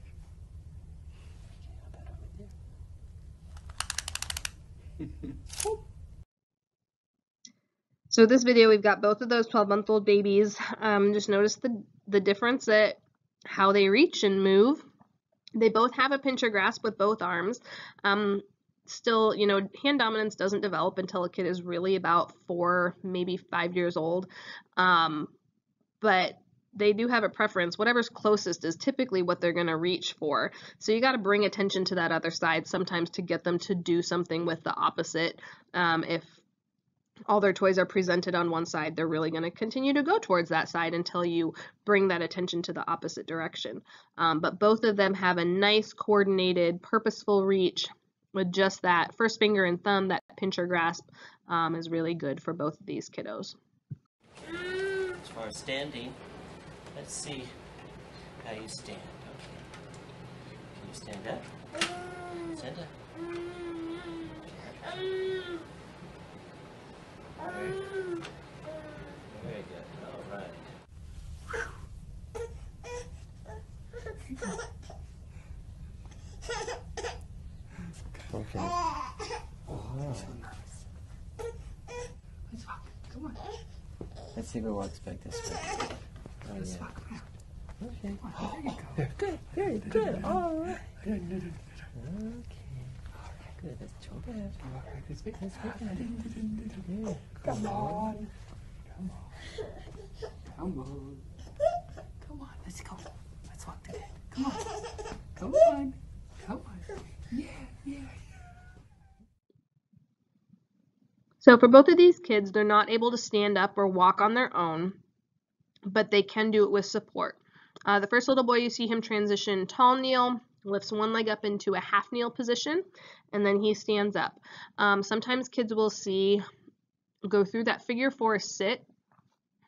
Speaker 2: how about over there?
Speaker 1: So this video, we've got both of those 12-month-old babies. Just notice the difference at how they reach and move. They both have a pincher grasp with both arms. Still, hand dominance doesn't develop until a kid is really about 4, maybe 5 years old. But they do have a preference. Whatever's closest is typically what they're going to reach for. So you got to bring attention to that other side sometimes to get them to do something with the opposite. If all their toys are presented on one side, they're really going to continue to go towards that side until you bring that attention to the opposite direction. But both of them have a nice coordinated, purposeful reach with just that first finger and thumb. That pincher grasp is really good for both of these kiddos.
Speaker 2: As far as standing, let's see how you stand. Okay. Can you stand up? Stand up. Okay.
Speaker 3: Let's walk. Come on.
Speaker 2: Let's see if it works back this way.
Speaker 3: Let's walk around.
Speaker 2: Okay.
Speaker 3: Come on, there you go.
Speaker 2: Good, very good. All right.
Speaker 3: Good.
Speaker 2: Okay. Good. That's too bad.
Speaker 3: Walk right this way.
Speaker 2: That's good.
Speaker 3: Come on. Come on. Come on. Come on. Let's go. Let's walk to bed. Come on. Come on. Come on. Yeah.
Speaker 1: So for both of these kids, they're not able to stand up or walk on their own, but they can do it with support. The first little boy, you see him transition tall kneel, lifts one leg up into a half kneel position, and then he stands up. Sometimes kids will go through that figure 4 sit,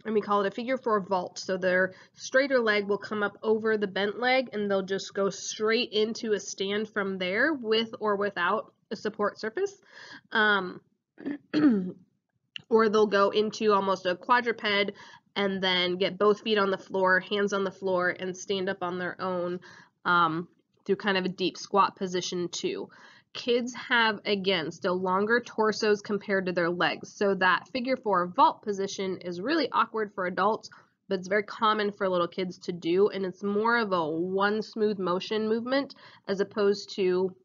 Speaker 1: and we call it a figure 4 vault. So their straighter leg will come up over the bent leg, and they'll just go straight into a stand from there with or without a support surface. Or they'll go into almost a quadruped and then get both feet on the floor, hands on the floor, and stand up on their own through kind of a deep squat position too. Kids have, again, still longer torsos compared to their legs. So that figure 4 vault position is really awkward for adults, but it's very common for little kids to do, and it's more of a one smooth motion movement as opposed to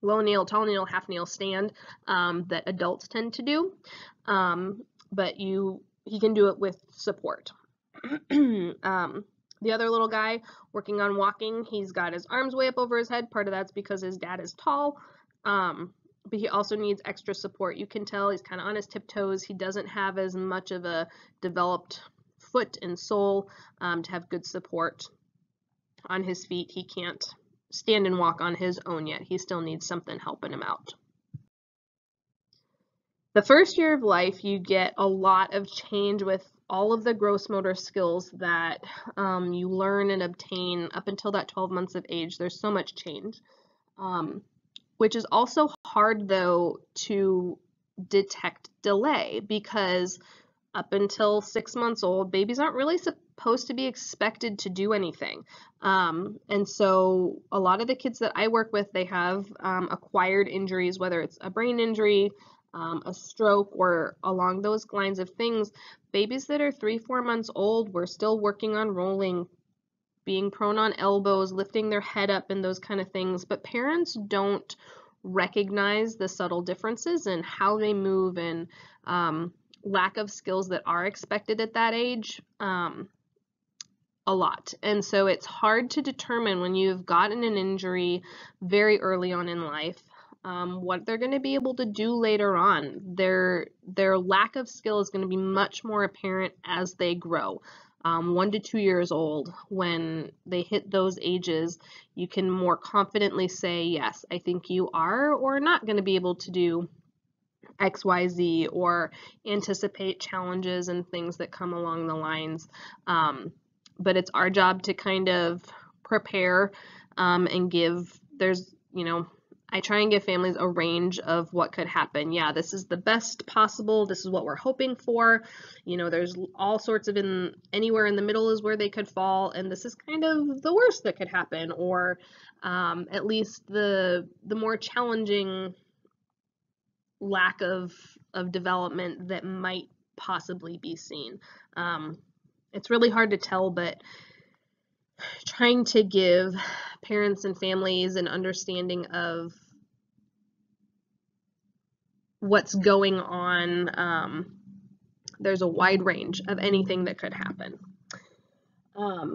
Speaker 1: low kneel, tall kneel, half kneel stand that adults tend to do. But he can do it with support. The other little guy working on walking, he's got his arms way up over his head. Part of that's because his dad is tall, but he also needs extra support. You can tell he's kind of on his tiptoes. He doesn't have as much of a developed foot and sole to have good support on his feet. He can't stand and walk on his own yet. He still needs something helping him out. The first year of life, you get a lot of change with all of the gross motor skills that you learn and obtain up until that 12 months of age. There's so much change, which is also hard, though, to detect delay, because up until 6 months old, babies aren't really supposed to be expected to do anything. And so a lot of the kids that I work with, they have acquired injuries, whether it's a brain injury, a stroke, or along those lines of things. Babies that are 3-4 months old, we're still working on rolling, being prone on elbows, lifting their head up, and those kind of things. But parents don't recognize the subtle differences in how they move and lack of skills that are expected at that age a lot. And so it's hard to determine when you've gotten an injury very early on in life what they're going to be able to do later on. Their lack of skill is going to be much more apparent as they grow. 1 to 2 years old, when they hit those ages, you can more confidently say, yes, I think you are or not going to be able to do XYZ, or anticipate challenges and things that come along the lines. But it's our job to kind of prepare and I try and give families a range of what could happen. Yeah, this is the best possible. This is what we're hoping for. There's all sorts of anywhere in the middle is where they could fall, and this is kind of the worst that could happen, or at least the more challenging lack of development that might possibly be seen. It's really hard to tell, but trying to give parents and families an understanding of what's going on. There's a wide range of anything that could happen.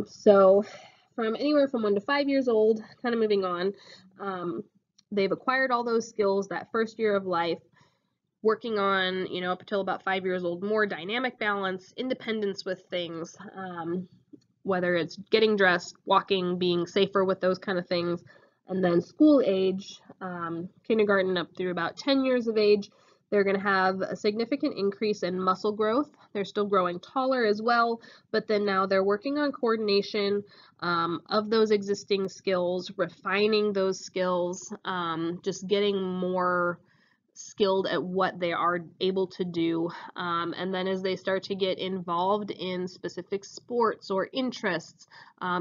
Speaker 1: So from anywhere from 1 to 5 years old, kind of moving on, they've acquired all those skills that first year of life, working on, up until about 5 years old, more dynamic balance, independence with things, whether it's getting dressed, walking, being safer with those kind of things. And then school age, kindergarten up through about 10 years of age, they're going to have a significant increase in muscle growth. They're still growing taller as well, but then now they're working on coordination of those existing skills, refining those skills, just getting more skilled at what they are able to do. And then as they start to get involved in specific sports or interests,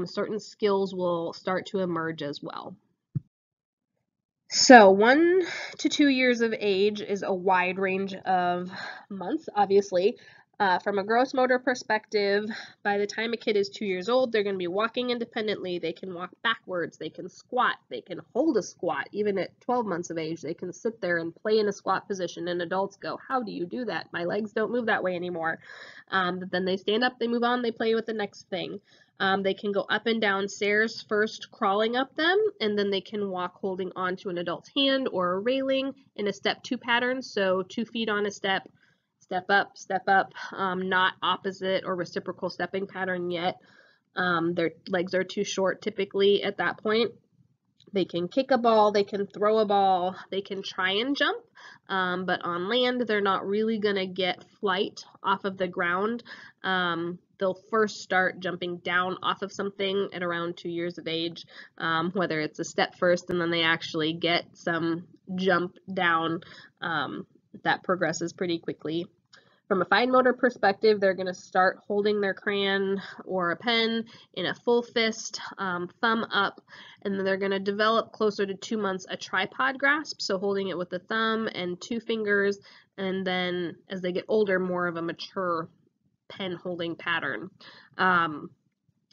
Speaker 1: certain skills will start to emerge as well. So 1 to 2 years of age is a wide range of months, obviously. From a gross motor perspective, by the time a kid is 2 years old, they're going to be walking independently. They can walk backwards. They can squat. They can hold a squat. Even at 12 months of age, they can sit there and play in a squat position. And adults go, how do you do that? My legs don't move that way anymore. But then they stand up, they move on, they play with the next thing. They can go up and down stairs, first crawling up them, and then they can walk holding onto an adult's hand or a railing in a step 2 pattern. So 2 feet on a step, step up, not opposite or reciprocal stepping pattern yet. Their legs are too short typically at that point. They can kick a ball, they can throw a ball, they can try and jump, but on land they're not really going to get flight off of the ground. They'll first start jumping down off of something at around 2 years of age, whether it's a step first and then they actually get some jump down. That progresses pretty quickly. From a fine motor perspective, they're going to start holding their crayon or a pen in a full fist, thumb up, and then they're going to develop closer to 2 months a tripod grasp, so holding it with the thumb and 2 fingers, and then as they get older, more of a mature pen holding pattern.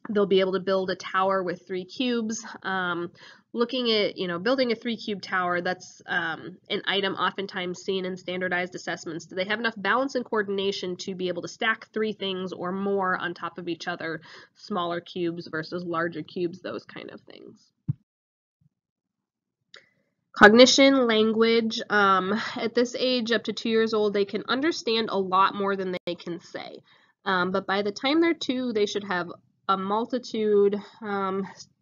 Speaker 1: They'll be able to build a tower with 3 cubes. Looking at, building a 3-cube tower, that's an item oftentimes seen in standardized assessments. Do they have enough balance and coordination to be able to stack 3 things or more on top of each other, smaller cubes versus larger cubes, those kind of things. Cognition, language, at this age, up to 2 years old, they can understand a lot more than they can say. But by the time they're 2, they should have a multitude,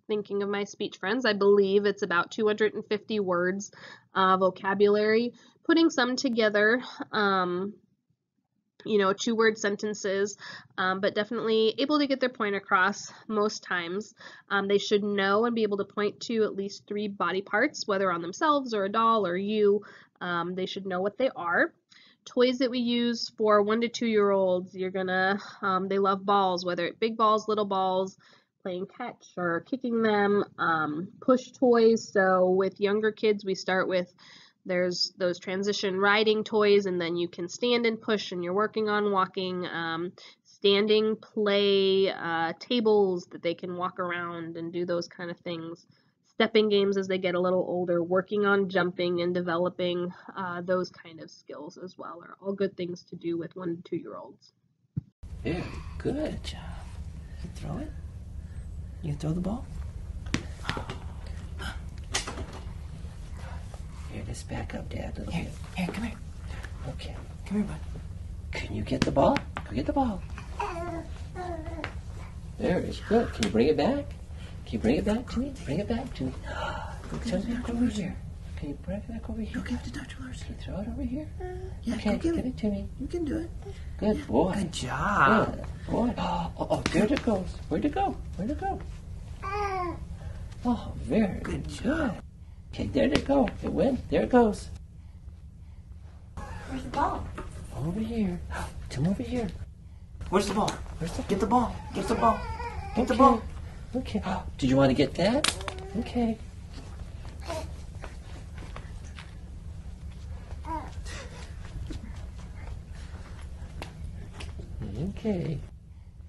Speaker 1: thinking of my speech friends, I believe it's about 250 words vocabulary, putting some together, 2-word sentences, but definitely able to get their point across most times. They should know and be able to point to at least 3 body parts, whether on themselves or a doll or you. They should know what they are. Toys that we use for 1 to 2-year-olds, they love balls, whether it's big balls, little balls, playing catch or kicking them, push toys. So with younger kids, we start with, there's those transition riding toys, and then you can stand and push, and you're working on walking, standing play, tables that they can walk around and do those kind of things. Stepping games as they get a little older, working on jumping and developing those kind of skills as well are all good things to do with 1 to 2-year-olds.
Speaker 2: Very good job.
Speaker 3: You throw it? You throw the ball?
Speaker 2: Here, just back up, Dad, a little bit.
Speaker 3: Here, come here.
Speaker 2: Okay.
Speaker 3: Come here, bud.
Speaker 2: Can you get the ball? Go get the ball. There, it's good. Can you bring it back? Can you bring it back to me? Bring it back to me.
Speaker 3: Go
Speaker 2: Turn it back over here. Can you bring it back over here?
Speaker 3: Go give it to Dr. Larson.
Speaker 2: Can you throw it over here?
Speaker 3: Yeah,
Speaker 2: Okay,
Speaker 3: go give
Speaker 2: give it to me.
Speaker 3: You can do it.
Speaker 2: Good boy.
Speaker 3: Good job.
Speaker 2: Good boy. Oh, there it goes. Where'd it go? Where'd it go? Oh, very
Speaker 3: Good
Speaker 2: good.
Speaker 3: job.
Speaker 2: Okay, there it go. It went. There it goes.
Speaker 4: Where's the ball?
Speaker 2: Over here. Come over here.
Speaker 3: Where's the ball?
Speaker 2: Where's the
Speaker 3: Get the ball. Get the ball. Get the
Speaker 2: Okay.
Speaker 3: ball.
Speaker 2: Okay. Did you want to get that? Okay. Okay.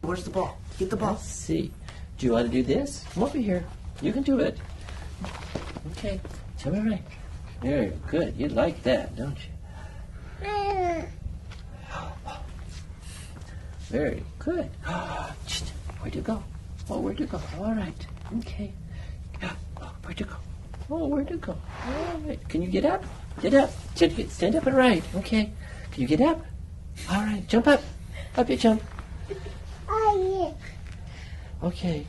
Speaker 3: Where's the ball? Get the ball.
Speaker 2: Let's see. Do you want to do this? Come over here. You can do it. Okay. Tell me right. Very good. You like that, don't you? Very good. Where'd you go? Oh, where'd you go? All right. Okay. Where'd you go? Oh, where'd you go? All right. Can you get up? Get up. Stand up and right. Okay. Can you get up? All right. Jump up. Up you jump. Okay.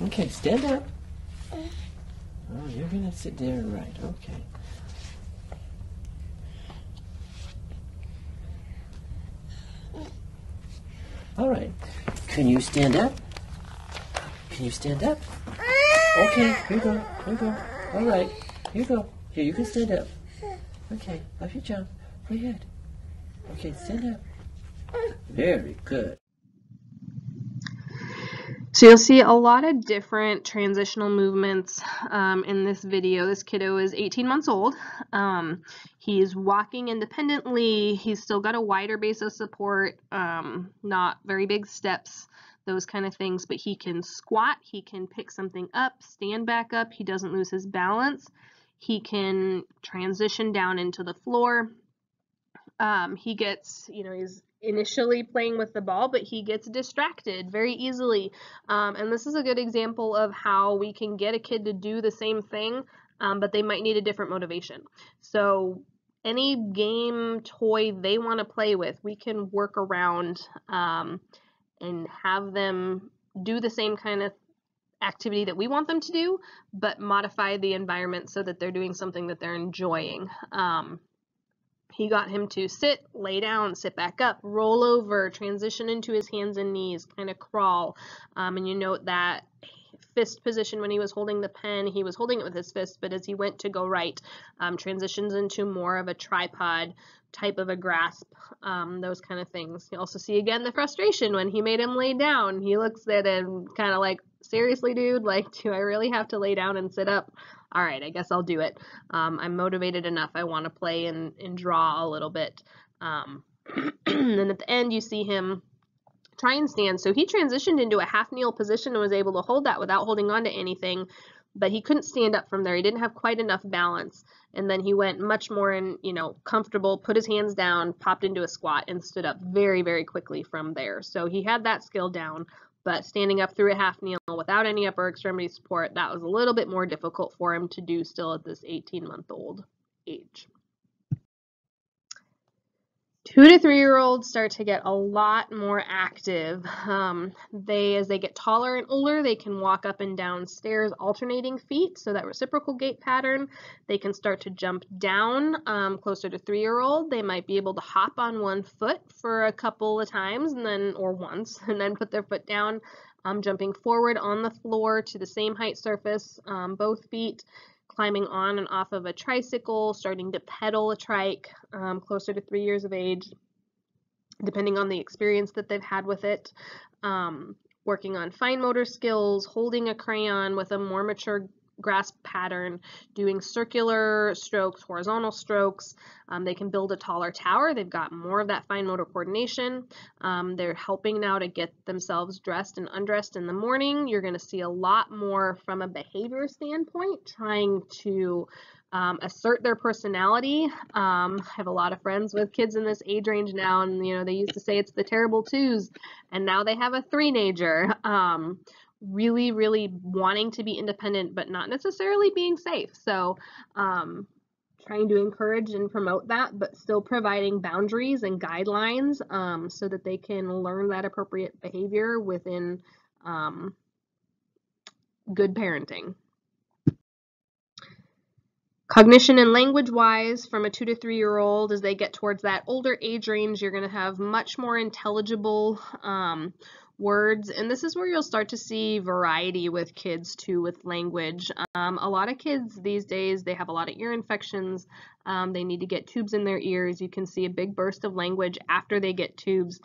Speaker 2: Okay, stand up. Oh, you're going to sit there and right. Okay. All right. Can you stand up? Can you stand up? Okay, here you go. Here you go. All right. Here you go. Here, you can stand up. Okay, up you jump. Go ahead. Okay, stand up. Very good.
Speaker 1: So you'll see a lot of different transitional movements in this video. This kiddo is 18 months old. He's walking independently. He's still got a wider base of support, not very big steps, those kind of things, but he can squat, he can pick something up, stand back up, he doesn't lose his balance, he can transition down into the floor. He gets, he's initially playing with the ball, but he gets distracted very easily. And this is a good example of how we can get a kid to do the same thing, but they might need a different motivation. So any game, toy they want to play with, we can work around and have them do the same kind of activity that we want them to do, but modify the environment so that they're doing something that they're enjoying. He got him to sit, lay down, sit back up, roll over, transition into his hands and knees, kind of crawl. And you note that fist position when he was holding the pen, he was holding it with his fist, but as he went to go right, transitions into more of a tripod type of a grasp, those kind of things. You also see again the frustration when he made him lay down. He looks at it and kind of like, seriously, dude, like, do I really have to lay down and sit up? All right, I guess I'll do it. I'm motivated enough. I want to play and draw a little bit. And then at the end, you see him try and stand. So he transitioned into a half kneel position and was able to hold that without holding on to anything, but he couldn't stand up from there. He didn't have quite enough balance. And then he went much more in, comfortable, put his hands down, popped into a squat, and stood up very, very quickly from there. So he had that skill down. But standing up through a half kneel without any upper extremity support, that was a little bit more difficult for him to do still at this 18-month-old age. 2 to 3-year-olds start to get a lot more active. As they get taller and older, they can walk up and down stairs alternating feet, so that reciprocal gait pattern. They can start to jump down closer to 3-year-old. They might be able to hop on one foot for a couple of times or once, and then put their foot down, jumping forward on the floor to the same height surface, both feet. Climbing on and off of a tricycle, starting to pedal a trike closer to 3 years of age, depending on the experience that they've had with it. Working on fine motor skills, holding a crayon with a more mature grasp pattern, doing circular strokes, horizontal strokes. They can build a taller tower. They've got more of that fine motor coordination. They're helping now to get themselves dressed and undressed in the morning. You're going to see a lot more from a behavior standpoint, trying to assert their personality. I have a lot of friends with kids in this age range now, and they used to say it's the terrible twos, and now they have a three-nager. Really, really wanting to be independent, but not necessarily being safe. So trying to encourage and promote that, but still providing boundaries and guidelines so that they can learn that appropriate behavior within good parenting. Cognition and language-wise, from a 2 to 3-year-old, as they get towards that older age range, you're going to have much more intelligible words, and this is where you'll start to see variety with kids too, with language. A lot of kids these days, they have a lot of ear infections. They need to get tubes in their ears. You can see a big burst of language after they get tubes,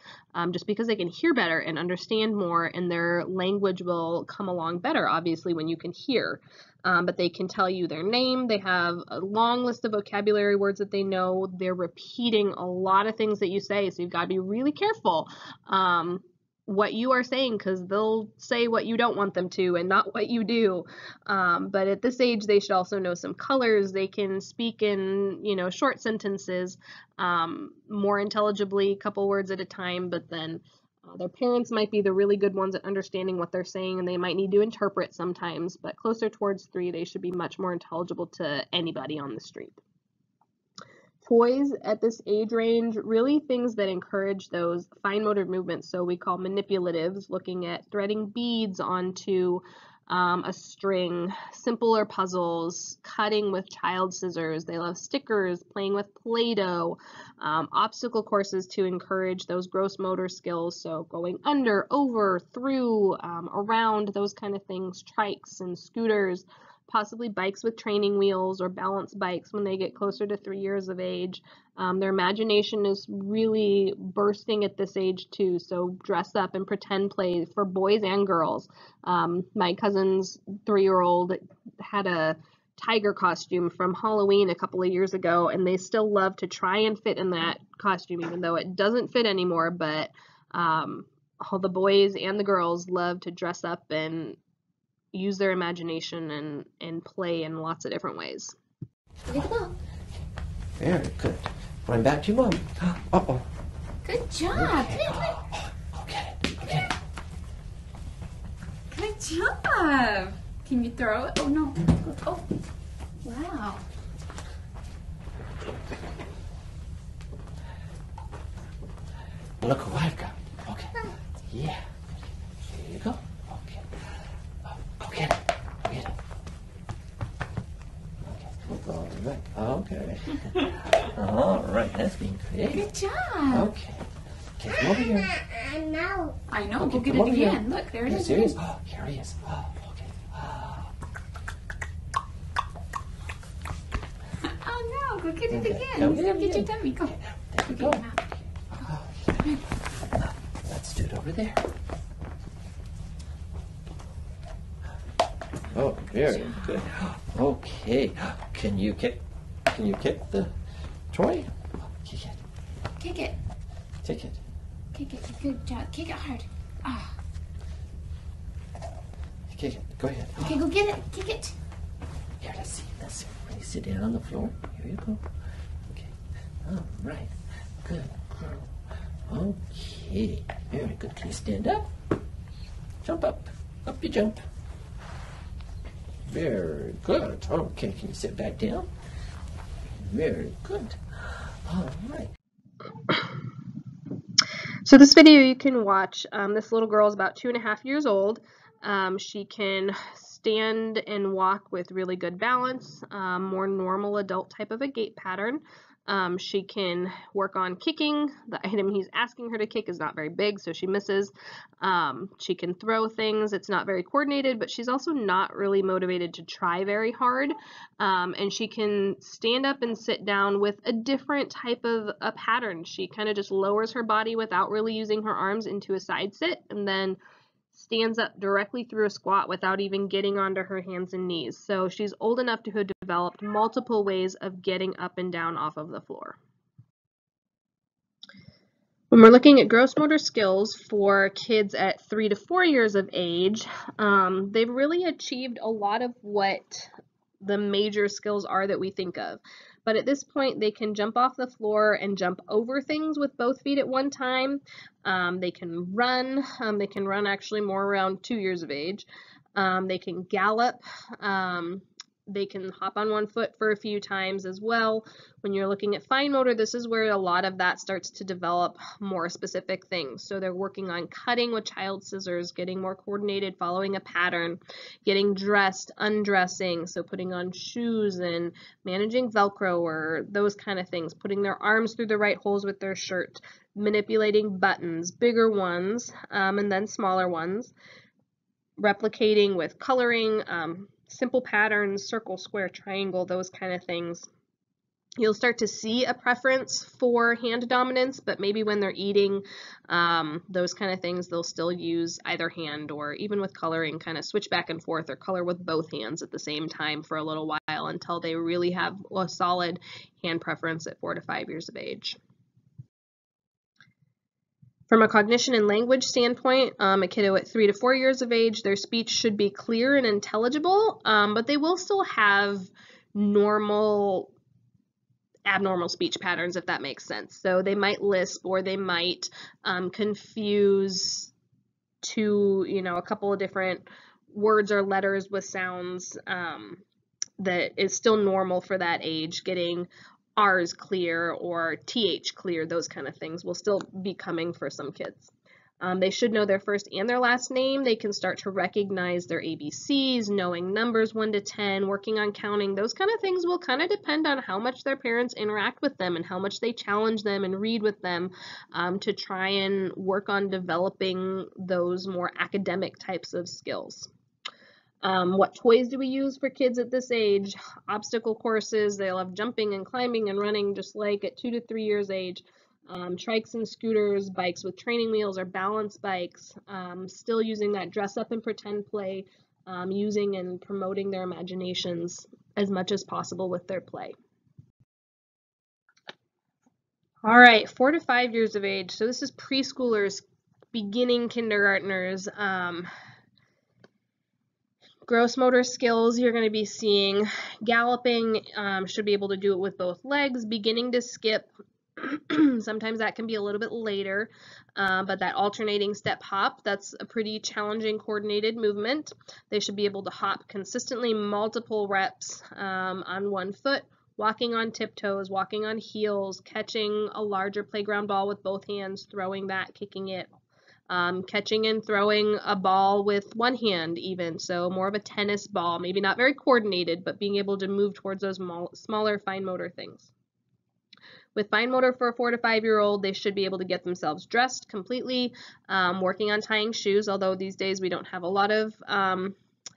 Speaker 1: just because they can hear better and understand more, and their language will come along better, obviously, when you can hear. But they can tell you their name. They have a long list of vocabulary words that they know. They're repeating a lot of things that you say, so you've got to be really careful what you are saying, because they'll say what you don't want them to and not what you do. But at this age, they should also know some colors. They can speak in, short sentences, more intelligibly, a couple words at a time, but then their parents might be the really good ones at understanding what they're saying, and they might need to interpret sometimes, but closer towards 3, they should be much more intelligible to anybody on the street. Toys at this age range, really things that encourage those fine motor movements, so we call manipulatives, looking at threading beads onto a string, simpler puzzles, cutting with child scissors. They love stickers, playing with Play-Doh, obstacle courses to encourage those gross motor skills, so going under, over, through, around, those kind of things, trikes and scooters. possibly bikes with training wheels or balance bikes when they get closer to 3 years of age. Their imagination is really bursting at this age too, so dress up and pretend play for boys and girls. My cousin's 3-year-old had a tiger costume from Halloween a couple of years ago, and they still love to try and fit in that costume, even though it doesn't fit anymore. But all the boys and the girls love to dress up and use their imagination and play in lots of different ways.
Speaker 2: Very good. Run back to your mom. Uh-oh.
Speaker 4: Good job.
Speaker 2: Okay. Okay.
Speaker 4: Good job. Can you throw it? Oh, no. Oh, wow.
Speaker 2: Look what I've got. Okay. Yeah. Here you go. Okay. Go get it. Go get it. Okay. All right. Okay. All right. That's being creative.
Speaker 4: Good job.
Speaker 2: Okay. Okay, come over here.
Speaker 4: I know.
Speaker 2: Okay,
Speaker 4: Go get
Speaker 2: come
Speaker 4: it
Speaker 2: over here.
Speaker 4: again. Look, there it is.
Speaker 2: Here he is. Oh, here he is. Oh, okay.
Speaker 4: Oh, no. Go get it
Speaker 2: Okay.
Speaker 4: again.
Speaker 2: Go get it
Speaker 4: Get your
Speaker 2: again.
Speaker 4: tummy. Go.
Speaker 2: There we go. Let's do it over there. Oh, very good. Okay. Can you kick the toy? Kick it.
Speaker 4: Kick it.
Speaker 2: Take it.
Speaker 4: Kick it. Good job. Kick it hard. Ah.
Speaker 2: Kick it. Go ahead.
Speaker 4: Okay, go get it. Kick it.
Speaker 2: Here, let's see. When you sit down on the floor. Here you go. Okay. All right. Good girl. Okay. Very good. Can you stand up? Jump up. Up you jump. Very good. Okay. Can you sit back down? Very good. All right.
Speaker 1: So this video you can watch, this little girl is about 2.5 years old. She can stand and walk with really good balance, more normal adult type of a gait pattern. She can work on kicking. The item he's asking her to kick is not very big, so she misses. She can throw things. It's not very coordinated, but she's also not really motivated to try very hard. And she can stand up and sit down with a different type of a pattern. She kind of just lowers her body without really using her arms into a side sit, and then stands up directly through a squat without even getting onto her hands and knees. So she's old enough to have developed multiple ways of getting up and down off of the floor. When we're looking at gross motor skills for kids at 3 to 4 years of age, they've really achieved a lot of what the major skills are that we think of. But at this point, they can jump off the floor and jump over things with both feet at one time. They can run. They can run actually more around 2 years of age. They can gallop. They can hop on one foot for a few times as well. When you're looking at fine motor, this is where a lot of that starts to develop more specific things. So they're working on cutting with child scissors, getting more coordinated, following a pattern, getting dressed, undressing, so putting on shoes and managing Velcro or those kind of things, putting their arms through the right holes with their shirt, manipulating buttons, bigger ones, and then smaller ones, replicating with coloring, simple patterns, circle, square, triangle, those kind of things. You'll start to see a preference for hand dominance, but maybe when they're eating, those kind of things, they'll still use either hand, or even with coloring, kind of switch back and forth or color with both hands at the same time for a little while until they really have a solid hand preference at 4 to 5 years of age. From a cognition and language standpoint, a kiddo at 3 to 4 years of age, their speech should be clear and intelligible, but they will still have abnormal speech patterns, if that makes sense. So they might lisp, or they might confuse a couple of different words or letters with sounds that is still normal for that age. Getting R's clear or TH clear, those kind of things will still be coming for some kids. They should know their first and their last name. They can start to recognize their ABCs, knowing numbers 1 to 10, working on counting. Those kind of things will kind of depend on how much their parents interact with them and how much they challenge them and read with them to try and work on developing those more academic types of skills. What toys do we use for kids at this age? Obstacle courses. They love jumping and climbing and running just like at 2 to 3 years age. Trikes and scooters, bikes with training wheels or balance bikes. Still using that dress up and pretend play, using and promoting their imaginations as much as possible with their play. All right, 4 to 5 years of age. So this is preschoolers, beginning kindergartners. Gross motor skills, you're going to be seeing galloping, should be able to do it with both legs, beginning to skip. Sometimes that can be a little bit later, but that alternating step hop, that's a pretty challenging coordinated movement. They should be able to hop consistently multiple reps on one foot, walking on tiptoes, walking on heels, catching a larger playground ball with both hands, throwing that, kicking it, catching and throwing a ball with one hand even, so more of a tennis ball, maybe not very coordinated, but being able to move towards those smaller fine motor things. With fine motor for a 4 to 5 year old, they should be able to get themselves dressed completely, working on tying shoes, although these days we don't have a lot of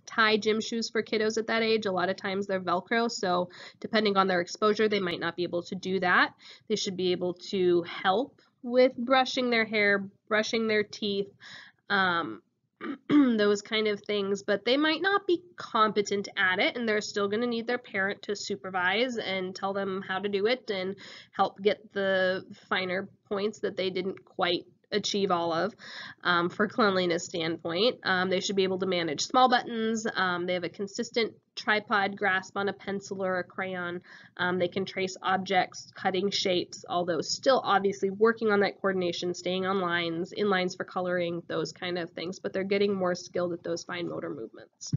Speaker 1: tie gym shoes for kiddos at that age. A lot of times they're Velcro, so depending on their exposure, they might not be able to do that. They should be able to help with brushing their hair, brushing their teeth, those kind of things, but they might not be competent at it, and they're still going to need their parent to supervise and tell them how to do it and help get the finer points that they didn't quite achieve all of for cleanliness standpoint. They should be able to manage small buttons. They have a consistent tripod grasp on a pencil or a crayon. They can trace objects, cutting shapes, although still obviously working on that coordination, staying on lines, in lines for coloring, those kind of things, but they're getting more skilled at those fine motor movements.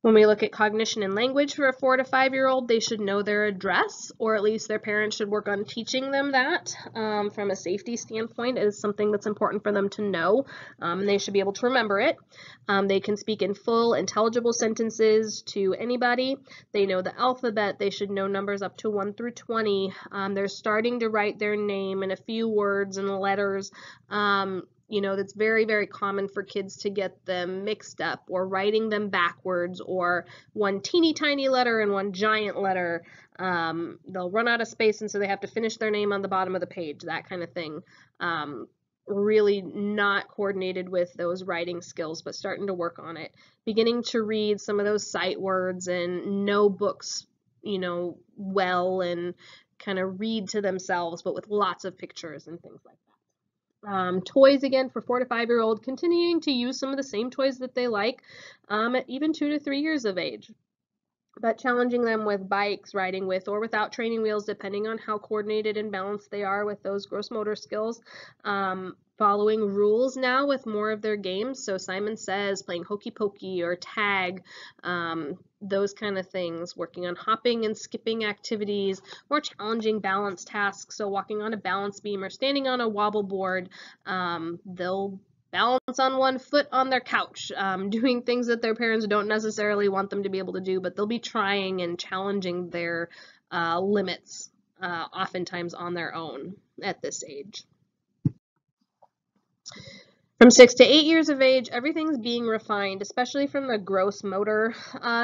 Speaker 1: When we look at cognition and language for a 4 to 5 year old, they should know their address, or at least their parents should work on teaching them that from a safety standpoint. It is something that's important for them to know, and they should be able to remember it. They can speak in full, intelligible sentences to anybody. They know the alphabet. They should know numbers up to 1 through 20. They're starting to write their name and a few words and letters. You know, that's very, very common for kids to get them mixed up or writing them backwards or one teeny tiny letter and one giant letter. They'll run out of space, and so they have to finish their name on the bottom of the page, that kind of thing. Really not coordinated with those writing skills, but starting to work on it. Beginning to read some of those sight words and know books, you know, well, and kind of read to themselves, but with lots of pictures and things like that. Toys, again, for 4 to 5 year old, continuing to use some of the same toys that they like at even 2 to 3 years of age, but challenging them with bikes, riding with or without training wheels, depending on how coordinated and balanced they are with those gross motor skills. Following rules now with more of their games. So Simon Says, playing hokey pokey or tag, those kind of things. Working on hopping and skipping activities, more challenging balance tasks. So walking on a balance beam or standing on a wobble board. They'll balance on one foot on their couch, doing things that their parents don't necessarily want them to be able to do, but they'll be trying and challenging their limits oftentimes on their own at this age. From 6 to 8 years of age, everything's being refined, especially from the gross motor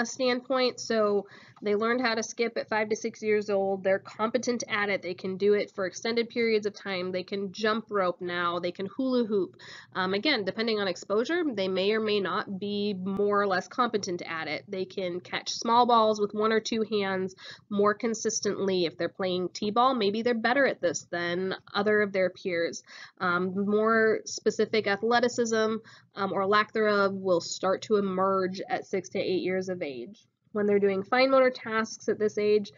Speaker 1: standpoint. So they learned how to skip at 5 to 6 years old. They're competent at it. They can do it for extended periods of time. They can jump rope now. They can hula hoop. Again, depending on exposure, they may or may not be more or less competent at it. They can catch small balls with 1 or 2 hands more consistently. If they're playing t-ball, maybe they're better at this than other of their peers. More specific athleticism or lack thereof will start to emerge at 6 to 8 years of age. When they're doing fine motor tasks at this age,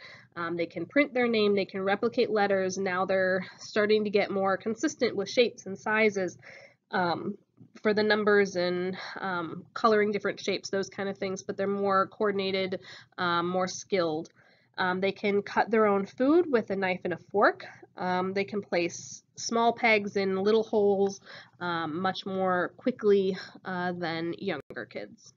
Speaker 1: they can print their name, they can replicate letters. Now they're starting to get more consistent with shapes and sizes for the numbers and coloring different shapes, those kind of things, but they're more coordinated, more skilled. They can cut their own food with a knife and a fork. They can place small pegs in little holes much more quickly than younger kids.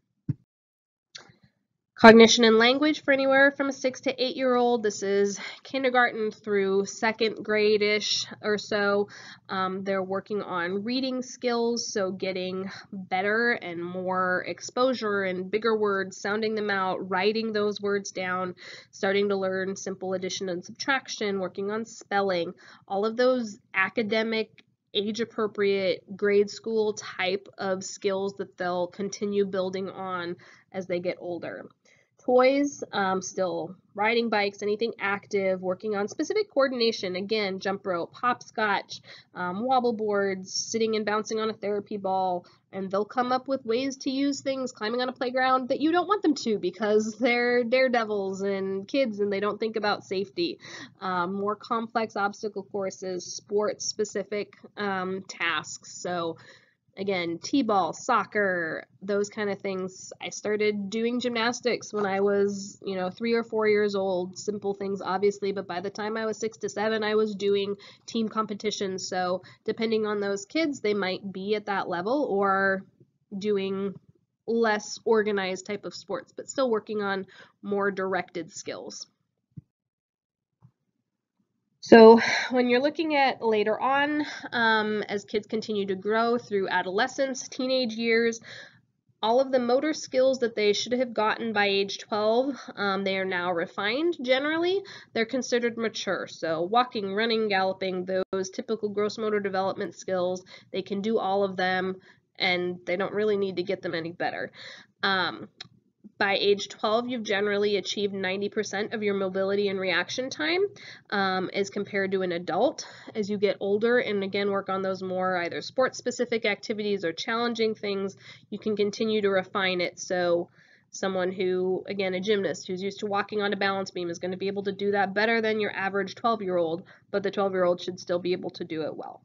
Speaker 1: Cognition and language for anywhere from a 6 to 8-year-old. This is kindergarten through second grade-ish or so. They're working on reading skills, so getting better and more exposure and bigger words, sounding them out, writing those words down, starting to learn simple addition and subtraction, working on spelling, all of those academic, age-appropriate, grade school type of skills that they'll continue building on as they get older. Toys, still riding bikes, anything active, working on specific coordination, again, jump rope, hopscotch, wobble boards, sitting and bouncing on a therapy ball, and they'll come up with ways to use things, climbing on a playground that you don't want them to because they're daredevils and kids and they don't think about safety. More complex obstacle courses, sports-specific tasks. So again, t-ball, soccer, those kind of things. I started doing gymnastics when I was, 3 or 4 years old. Simple things, obviously, but by the time I was 6 to 7, I was doing team competitions. So depending on those kids, they might be at that level or doing less organized type of sports, but still working on more directed skills. So when you're looking at later on, as kids continue to grow through adolescence, teenage years, all of the motor skills that they should have gotten by age 12, they are now refined generally. They're considered mature. So walking, running, galloping, those typical gross motor development skills, they can do all of them and they don't really need to get them any better. By age 12, you've generally achieved 90% of your mobility and reaction time as compared to an adult. As you get older and again work on those more either sports-specific activities or challenging things, you can continue to refine it. So someone who, again, a gymnast who's used to walking on a balance beam is going to be able to do that better than your average 12-year-old, but the 12-year-old should still be able to do it well.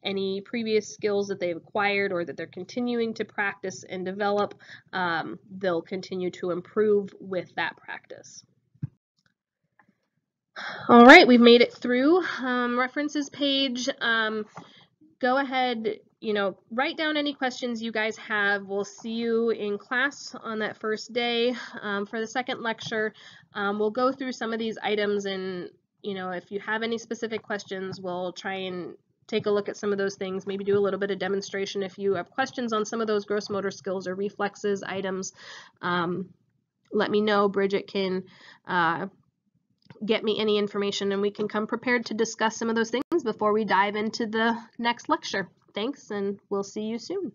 Speaker 1: Any previous skills that they've acquired or that they're continuing to practice and develop, they'll continue to improve with that practice. All right, we've made it through references page. Go ahead, write down any questions you guys have. We'll see you in class on that first day. For the second lecture, we'll go through some of these items and, if you have any specific questions, we'll try and take a look at some of those things, maybe do a little bit of demonstration. If you have questions on some of those gross motor skills or reflexes items, let me know. Bridget can get me any information and we can come prepared to discuss some of those things before we dive into the next lecture. Thanks, and we'll see you soon.